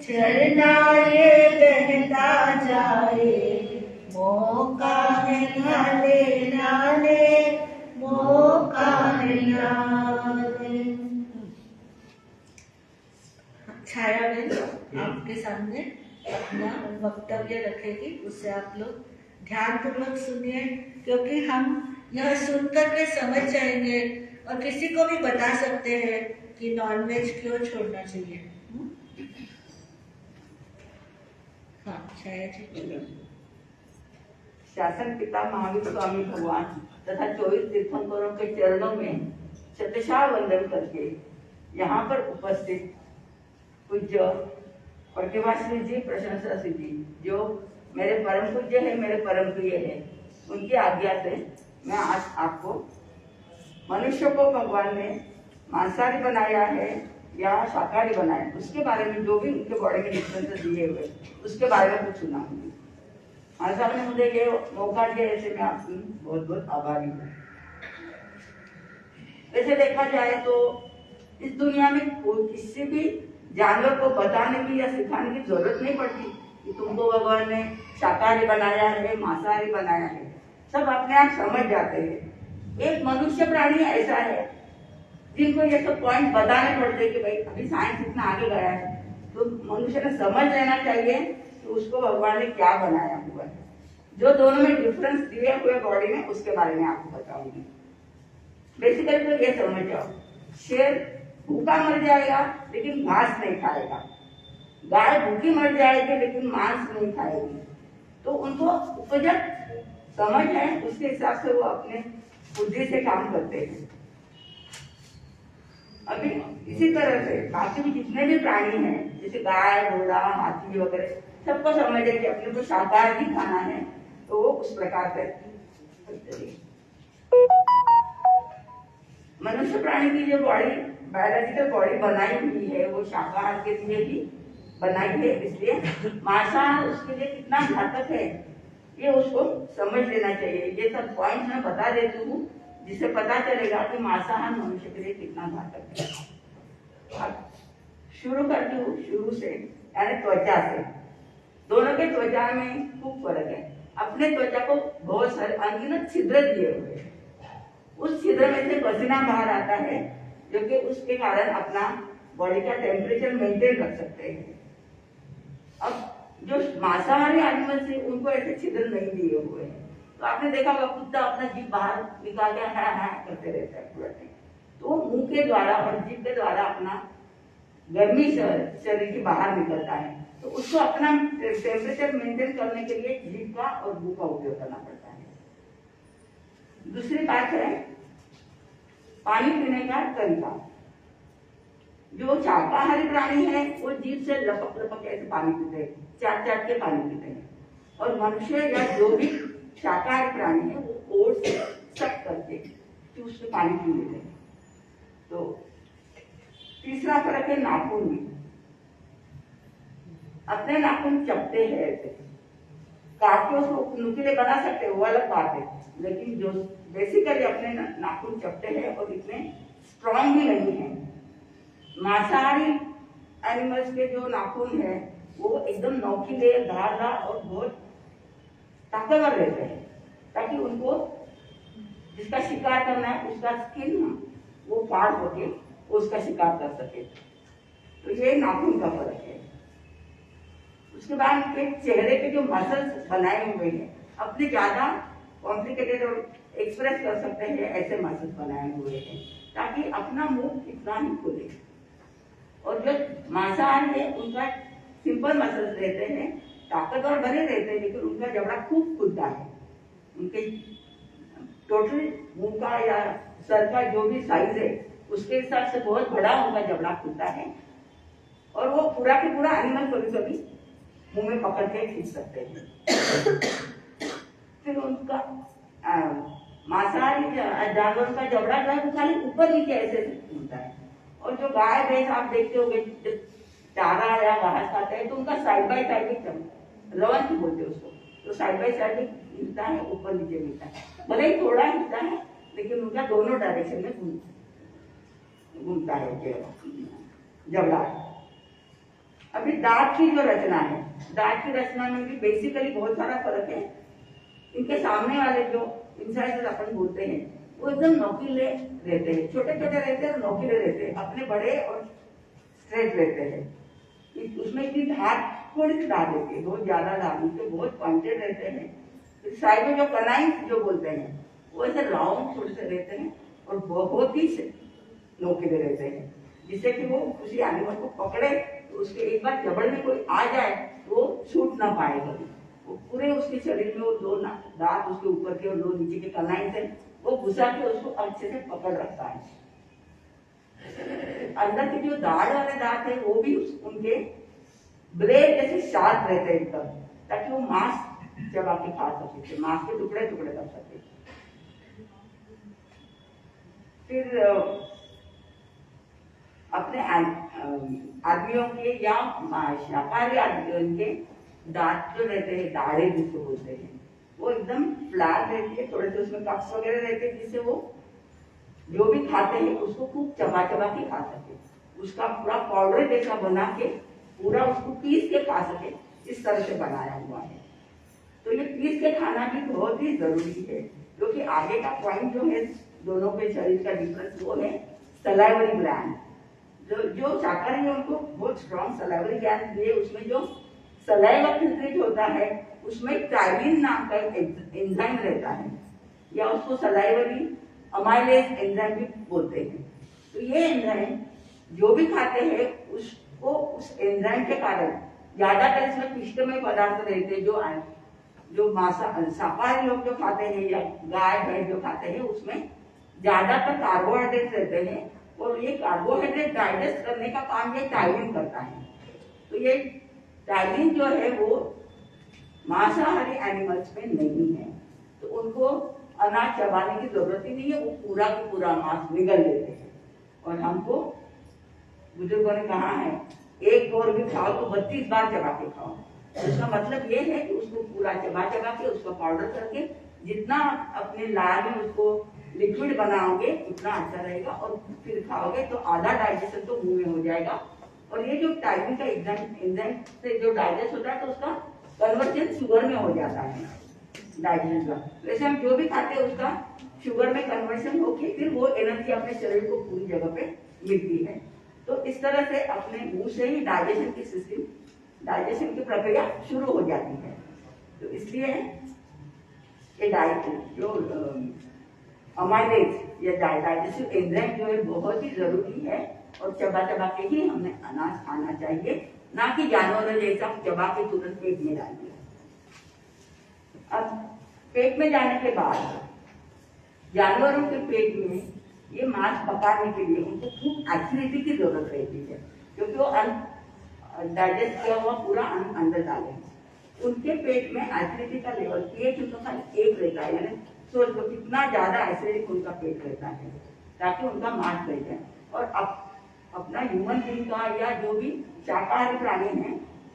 झरना ये बहता जाए, मौका है नाले नाले, मौका है नाले। छाया बहन आपके सामने अपना वक्तव्य रखेगी, उससे आप लोग ध्यानपूर्वक सुनिए, क्योंकि हम यह सुनकर के समझ जाएंगे और किसी को भी बता सकते हैं कि नॉनवेज क्यों छोड़ना चाहिए। हाँ छाया जी। शासन पिता महावीर स्वामी भगवान तथा 24 तीर्थंकरों के चरणों में शतशः वंदन करके यहाँ पर उपस्थित पूज्य प्रतिभाश्री जी, प्रशंसा श्री जी, जो मेरे परम पूज्य है, मेरे परम प्रिय है, उनकी आज्ञा से मैं आज आपको मनुष्य को भगवान ने मांसाहारी बनाया है या शाकाहारी बनाया, उसके बारे में जो भी उनके बॉडी में डिफरेंसेस दिए हुए उसके बारे में कुछ सुनाऊंगी। हमारे साहब ने मुझे ये मौका दिया, ऐसे मैं आपकी बहुत बहुत आभारी हूँ। वैसे देखा जाए तो इस दुनिया में कोई किसी भी जानवर को बताने की या सिखाने की जरूरत नहीं पड़ती कि तुमको भगवान ने शाकाहारी बनाया है, मांसाहारी बनाया है, सब अपने आप समझ जाते हैं। एक मनुष्य प्राणी ऐसा है जिनको ये सब पॉइंट बताने पड़ते कि भाई अभी साइंस इतना आगे गया है, तो मनुष्य ने समझ लेना चाहिए कि उसको भगवान ने क्या बनाया हुआ है। जो दोनों में डिफरेंस दिए हुए बॉडी में, उसके बारे में आपको बताऊंगी। बेसिकली तो ये समझ जाओ, शेर भूखा मर जाएगा लेकिन घास नहीं खाएगा, गाय भूखी मर जाएगी लेकिन मांस नहीं खाएगी। तो उनको उपजत समझ है, उसके हिसाब से वो अपने बुद्धि से काम करते हैं। अभी इसी तरह से बाकी भी जितने भी प्राणी हैं, जैसे गाय, घोड़ा, हाथी वगैरह, सबको समझ है कि अपने को शाकाहार ही खाना है, तो वो उस प्रकार से। मनुष्य प्राणी की जो बॉडी, बायोलॉजिकल बॉडी बनाई हुई है, वो शाकाहार के लिए ही बनाई है, इसलिए मांसाहार उसके लिए कितना घातक है ये उसको समझ लेना चाहिए। ये सब पॉइंट मैं बता देती हूँ जिससे पता चलेगा कि मांसाहार मनुष्य के लिए कितना घातक है। अब शुरू करती हूँ शुरू से, यानी त्वचा से। दोनों के त्वचा में खूब फर्क है। अपने त्वचा को बहुत सारे अनगिनत छिद्र दिए हुए हैं, उस छिद्र में से पसीना बाहर आता है, जो कि उसके कारण अपना बॉडी का टेम्परेचर मेंटेन रख सकते हैं। अब जो मांसाहारी एनिमल्स है उनको ऐसे छिद्र नहीं दिए हुए हैं, तो आपने देखा होगा कुत्ता अपना जीभ बाहर निकाल के है करते रहता है पूरा टाइम, तो वो मुंह के द्वारा और जीभ के द्वारा अपना गर्मी शरीर के बाहर निकलता है, तो उसको अपना टेम्परेचर मेंटेन करने के लिए जीभ का और मुंह का उपयोग करना पड़ता है। दूसरी बात है पानी पीने का तरीका। जो शाकाहारी प्राणी है वो जीभ से लपक लपक ऐसे पानी पीते हैं, चाट चाट के पानी पीते हैं, और मनुष्य या जो भी शाकाहारी प्राणी है वो ओर से सक करके चूस के पानी पी लेते हैं। तो तीसरा फर्क है नाखून में। अपने नाखून चपटे हैं, ऐसे काट के उसको नुकीले बना सकते हैं, वो अलग बात है, लेकिन जो बेसिकली अपने नाखून चपटे हैं और इतने स्ट्रॉन्ग भी नहीं है। मांसाहारी एनिमल्स के जो नाखून है वो एकदम नोकीले, धारदार और बहुत ताकतवर रहते हैं, ताकि उनको जिसका शिकार करना है उसका स्किन वो फाड़ होके उसका शिकार कर सके। तो ये नाखून का फर्क है। उसके बाद एक चेहरे के जो मसल्स बनाए हुए हैं, अपने ज्यादा कॉम्प्लिकेटेड और एक्सप्रेस कर सकते हैं ऐसे मसल्स बनाए हुए हैं, ताकि अपना मुंह इतना ही खुले। और जो मांसाहारी है उनका सिंपल मसल्स रहते हैं, ताकतवर बने रहते हैं, लेकिन उनका जबड़ा खूब खुलता है। उनके टोटल मुंह का या सर का जो भी साइज है उसके हिसाब से बहुत बड़ा उनका जबड़ा खुलता है, और वो पूरा के पूरा एनिमल कभी कभी मुंह में पकड़ के खींच सकते हैं। फिर उनका मांसाहारी जानवर का जबड़ा जो है वो खाली ऊपर नीचे ऐसे खुलता है। और जो गाय भैंस आप देखते होगे चारा या घास खाते हैं तो उनका साइड बाय साइड भी रवंथ बोलते हैं उसको, तो साइड बाय साइड भी हिलता है, ऊपर नीचे मिलता है, भले ही थोड़ा हिलता है लेकिन उनका दोनों डायरेक्शन में घूमता है जबड़ा। अभी दांत की जो रचना है, दांत की रचना में भी बेसिकली बहुत सारा फर्क है। इनके सामने वाले जो इंसाइजर अपन बोलते हैं वो एकदम नोकीले रहते हैं, छोटे छोटे रहते हैं और नोकीले रहते हैं, अपने बड़े और स्ट्रेट रहते हैं। उसमें इतनी धार, थोड़ी सी धार रहती है, बहुत ज्यादा धार, उनके बहुत पॉइंटेड रहते हैं। साइड में जो कनाइन जो बोलते हैं वो ऐसे राउंड थोड़े से रहते हैं और बहुत ही नोकीले रहते हैं, जिससे कि वो किसी एनिमल को पकड़े तो उसके एक बार जबड़ में कोई आ जाए तो वो छूट ना पाएगा। वो पूरे उसके शरीर में वो दो दांत उसके ऊपर के और दो नीचे के कनाइन से वो घुसा के उसको अच्छे से पकड़ रखता है। अंदर के जो दाढ़ वाले दांत है वो भी उनके ब्लेड जैसे शार्प रहते हैं एकदम, ताकि वो मांस चबा के खा सके, मांस के टुकड़े टुकड़े कर सके। फिर अपने आदमियों के या शाकाहारी आदमियों के दांत जो रहते हैं, दाढ़े जिसको बोलते हैं, वो एकदम फ्लैट रहती है, थोड़े से उसमें कप्स वगैरह रहते हैं, जिससे वो जो भी खाते हैं उसको खूब चबा चबा के खा सके, उसका पूरा पाउडर जैसा बना के पूरा उसको पीस के खा सके, इस तरह से बनाया हुआ है। तो ये पीस के खाना भी बहुत ही जरूरी है, क्योंकि आगे का पॉइंट जो है दोनों के शरीर का डिफरेंस वो है सलाइवरी ग्लैंड। जो शाकाहारी है उनको बहुत स्ट्रॉन्ग सलाइवरी ग्लैंड है, उसमें जो सलाइवा फिल्ट्रेट होता है उसमें टाइलिन नाम का एक एंजाइम रहता है, या उसको सलाइवरी अमाइलेज एंजाइम भी बोलते हैं। तो ये एंजाइम जो भी खाते हैं उसको उस एंजाइम के कारण ज्यादातर इसमें पिष्टमय पदार्थ रहते हैं, जो शाकाहारी लोग जो खाते हैं या गाय भैंस जो खाते हैं उसमें ज्यादातर कार्बोहाइड्रेट रहते हैं, और ये कार्बोहाइड्रेट डाइजेस्ट करने का काम ये टाइलिन करता है। तो ये टाइलिन जो है वो मांसाहारी एनिमल्स में नहीं है, तो उनको अनाज चबाने की जरूरत ही नहीं है, वो पूरा का पूरा मांस निगल लेते हैं। और हमको बुजुर्गों ने कहा है एक कौर भी खाओ तो 32 बार चबा के खाओ। उसका मतलब ये है कि उसको पूरा चबा चबा के उसको पाउडर करके जितना अपने लार में उसको लिक्विड बनाओगे उतना अच्छा रहेगा, और फिर खाओगे तो आधा डाइजेशन तो मुंह में हो जाएगा। और ये जो टाइमिंग का एंजाइम से जो डाइजेस्ट होता है तो उसका कन्वर्जन शुगर में हो जाता है डाइजेशन का। वैसे हम जो भी खाते हैं उसका शुगर में कन्वर्जन होके फिर वो एनर्जी अपने शरीर को पूरी जगह पे मिलती है। तो इस तरह से अपने मुंह से ही डाइजेशन की सिस्टम, डाइजेशन की प्रक्रिया शुरू हो जाती है। तो इसलिए ये डाइट जो अमाइलेज या डाइजेस्टिव एंजाइम जो है बहुत ही जरूरी है, और चबा चबा के ही हमें अनाज खाना चाहिए, ना कि जानवरों जैसा चबा के तुरंत पेट में डाल दिया। अब पेट में जाने के बाद जानवरों के पेट में ये मांस पकाने के लिए उनको खूब एसिडिटी की जरूरत रहती है, क्योंकि वो डाइजेस्ट किया हुआ पूरा अंदर डालेंगे। उनके पेट में एसिडिटी का लेवल पीएच उनका खाली 1 रहता है, यानी सोच लो कितना ज्यादा एसिडिक उनका पेट रहता है, ताकि उनका मांस बन जाए। और अपना ह्यूमन बीइंग का या जो भी शाकाहारी प्राणी है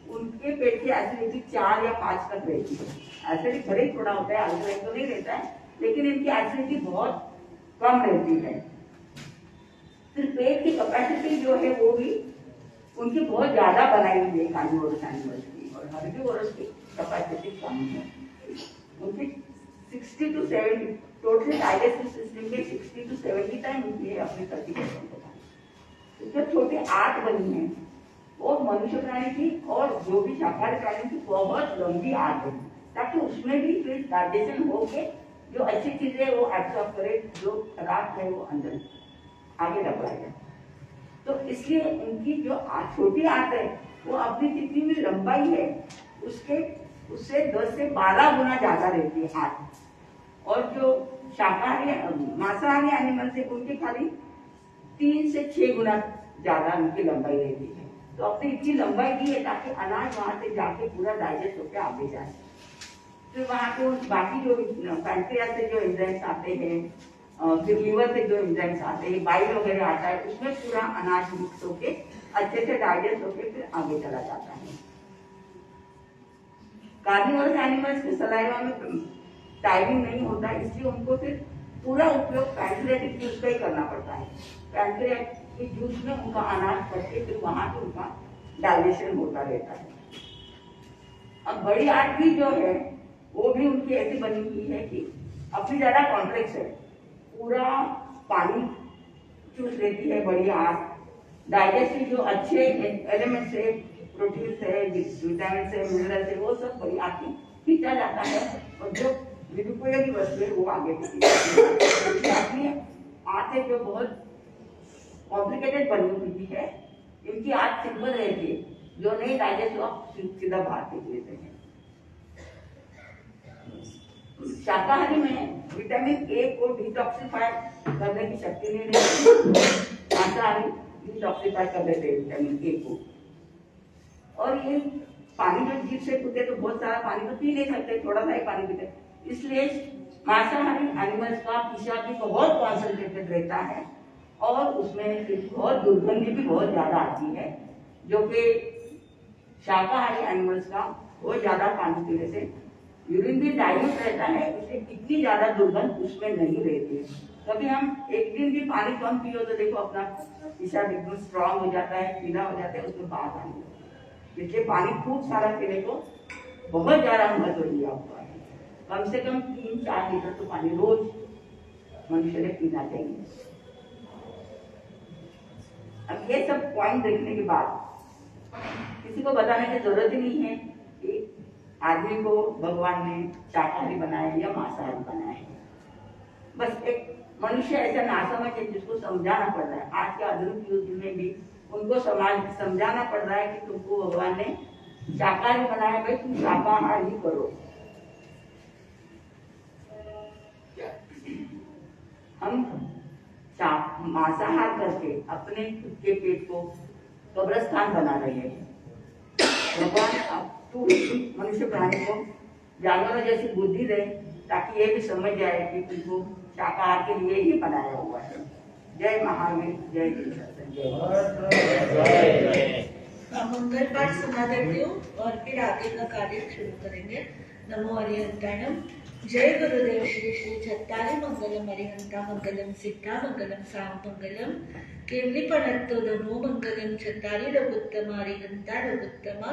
उनके पेट की एसिडिटी 4 या 5 तक रहती है। एसिडिक भले ही थोड़ा होता है, अल्कलाइन तो नहीं रहता है, लेकिन इनकी एसिडिटी बहुत कम रहती है। फिर पेट की कैपेसिटी जो है वो भी उनकी बहुत ज्यादा बनाई हुई है कार्निवोरस एनिमल्स की, और हर्बीवोरस की कैपेसिटी कम है। उनकी 60 to 70 टोटल डाइजेस्टिव सिस्टम के 60 to 70 टाइम उनकी है अपने 30% जो छोटी आंत बनी है वो मनुष्य प्राणी की और जो भी शाकाहारी प्राणी की बहुत लंबी आंत है, ताकि उसमें भी फिर डाइजेशन हो के जो अच्छी चीजें वो एब्सॉर्ब करे, जो खराब है वो अंदर आगे दबाएगा। तो इसलिए उनकी जो छोटी आंत है वो अपनी जितनी भी लंबाई है उससे 10 से 12 गुना ज्यादा रहती है आंत। और जो शाकाहारी मांसाहारी एनिमल है उनकी खाली 3 से 6 गुना ज्यादा उनकी लंबाई रहती है। तो अपनी इतनी लंबाई दी है ताकि अनाज वहां से जाके पूरा डाइजेस्ट होकर आगे जाए। फिर वहां पे बाकी जो पैंक्रियास से जो एंजाइम्स आते हैं, फिर लीवर से जो एंजाइम्स आते हैं, बाइल वगैरह आता है, उसमें पूरा अनाज मिक्स होके अच्छे से डाइजेस्ट होके फिर आगे चला जाता है। कार्निवोरस एनिमल्स के सलाइवा में टाइमिंग नहीं होता, इसलिए उनको फिर पूरा उपयोग पैंक्रियाटिक जूस का ही करना पड़ता है। पैंक्रियाटिक जूस में उनका अनाज करके फिर वहां से उनका डाइजेशन होता रहता है। अब बड़ी आर्टरी जो है वो भी उनकी ऐसी बनी हुई है कि अपनी ज्यादा कॉम्प्लेक्स है, पूरा पानी चूस लेती है बड़ी आर्ट। डाइजेस्टिव जो अच्छे एलिमेंट्स है, प्रोटीन है, विटामिन है, मिनरल है, वो सब बड़ी आर्ट में खींचा जाता है और जो निरुपयोगी वस्तु है वो आगे अपनी आंतें जो बहुत कॉम्प्लिकेटेड बनी हुई है, इनकी आंत सिंपल रहती है, जो नहीं डाइजेस्ट हुआ सीधा बाहर फेंक लेते हैं। शाकाहारी में विटामिन ए को डिटॉक्सिफाई करने की शक्ति नहीं रहती, मांसाहारी डिटॉक्सिफाई कर देते हैं विटामिन ए को। और ये पानी जो जीभ से पीते तो बहुत सारा पानी तो पी नहीं सकते, थोड़ा सा ही पानी पीते, इसलिए मांसाहारी एनिमल्स का पेशाब भी बहुत कॉन्सेंट्रेटेड रहता है और उसमें बहुत दुर्गंध भी बहुत ज्यादा आती है, जो कि शाकाहारी एनिमल्स का बहुत ज्यादा पानी पीने से यूरिन भी डाइल्यूट रहता है, इसलिए इतनी ज्यादा दुर्गंध उसमें नहीं रहती है। कभी हम एक दिन भी पानी कम पियो तो देखो अपना पेशाब एकदम स्ट्रांग हो जाता है, पीला हो जाता है, उसमें बात आनी है। इसलिए पानी खूब सारा पीने को बहुत ज्यादा महत्व दिया हुआ है। कम से कम 3-4 लीटर तो पानी रोज मनुष्य ने पीना चाहिए। अब ये सब पॉइंट देखने के बाद किसी को बताने की जरूरत ही नहीं है कि आदमी को भगवान ने शाकाहारी बनाया या मांसाहारी बनाया है। बस एक मनुष्य ऐसा नासमझ है जिसको समझाना पड़ रहा है। आज के आधुनिक युग में भी उनको समझाना पड़ रहा है कि तुमको भगवान ने शाकाहारी बनाया, भाई तुम शाकाहारी करो। हम मांसाहार करके अपने खुद के पेट को कब्रिस्तान बना रहे हैं। भगवान तू मनुष्य प्राणी को जानवरों जैसी बुद्धि दे ताकि ये भी समझ जाए कि तुमको शाकाहार के लिए ही बनाया हुआ है। जय महावीर, जय मंगल पाठ सुना देती हूँ और फिर आगे का कार्य शुरू करेंगे। नमो हरिहंताणम। जय गुरुदेव श्री श्री छत्तारी मंगलम हरिहंता मंगलम सिद्धा मंगलम साम मंगलम केवली पणत्तो नमो मंगलम छत्तारी रघुत्तमा हरिहंता रघुत्तमा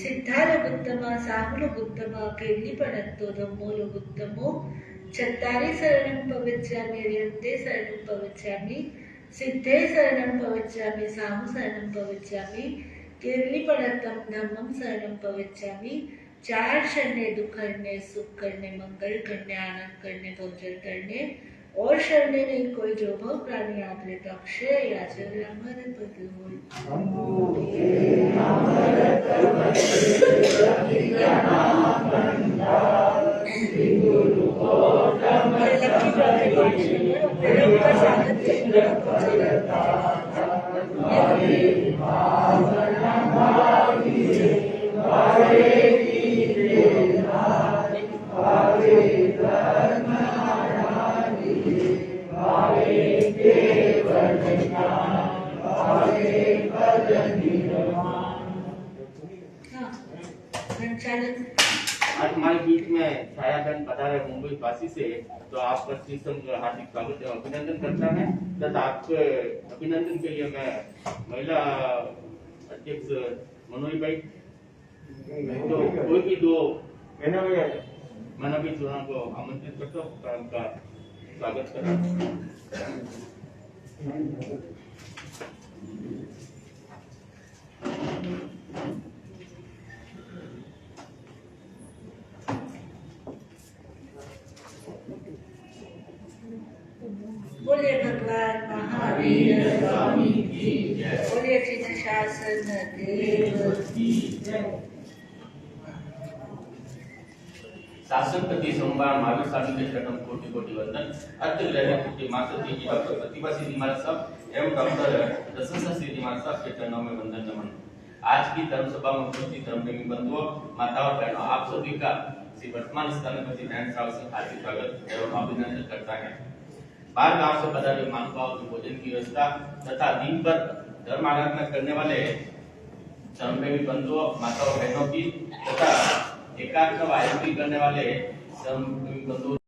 सिद्धा रघुत्तमा साहु रघुत्तमा केवली पणत्तो नमो रघुत्तमो छत्तारी शरणं पविच्छामि हरिहंते शरणं पविच्छामि सिद्धे शरणं पविच्छामि साहु शरणं पविच्छामि केवली पणत्तम धम्मं शरणं पविच्छामि। 4 शरणे दुख हरने, सुख करने, मंगल करने, आनंद करने, भोजन करने और शरणे नहीं कोई जो भव प्राणी आदरे तो अक्षय याचर अमर पद होय। आज हमारे बीच में छाया बहन पधारे मुंबई वासी से, तो आपका हार्दिक स्वागत एवं अभिनंदन करता है। तथा आपके अभिनंदन के लिए मैं महिला अध्यक्ष मनोज भाई तो कोई भी 2 मैंने भी चुनाव को आमंत्रित करता हूँ, उनका स्वागत करता बोलिए भगवान महावीर स्वामी की जय। बोलिए चिन्ह शासन देव की जय। शासन प्रति सोमवार महावीर स्वामी के चरणों कोटि कोटि वंदन। अर्थ ग्रहण की माता जी डॉक्टर प्रतिभा सिद्धिमाल साहब एवं डॉक्टर दशरथ सिद्धिमाल साहब के चरणों में वंदन नमन। आज की धर्म सभा में उपस्थित धर्मप्रेमी बंधुओं, माताओं, बहनों, आप सभी का श्री वर्तमान स्थान प्रति बहन साहब से हार्दिक स्वागत एवं अभिनंदन करता है। बाहर गांव से पधारे महानुभावों की भोजन की व्यवस्था तथा दिन भर धर्म आराधना करने वाले धर्मप्रेमी बंधुओं माताओं बहनों की तथा एकांत आयोजन करने वाले धर्मप्रेमी बंधुओं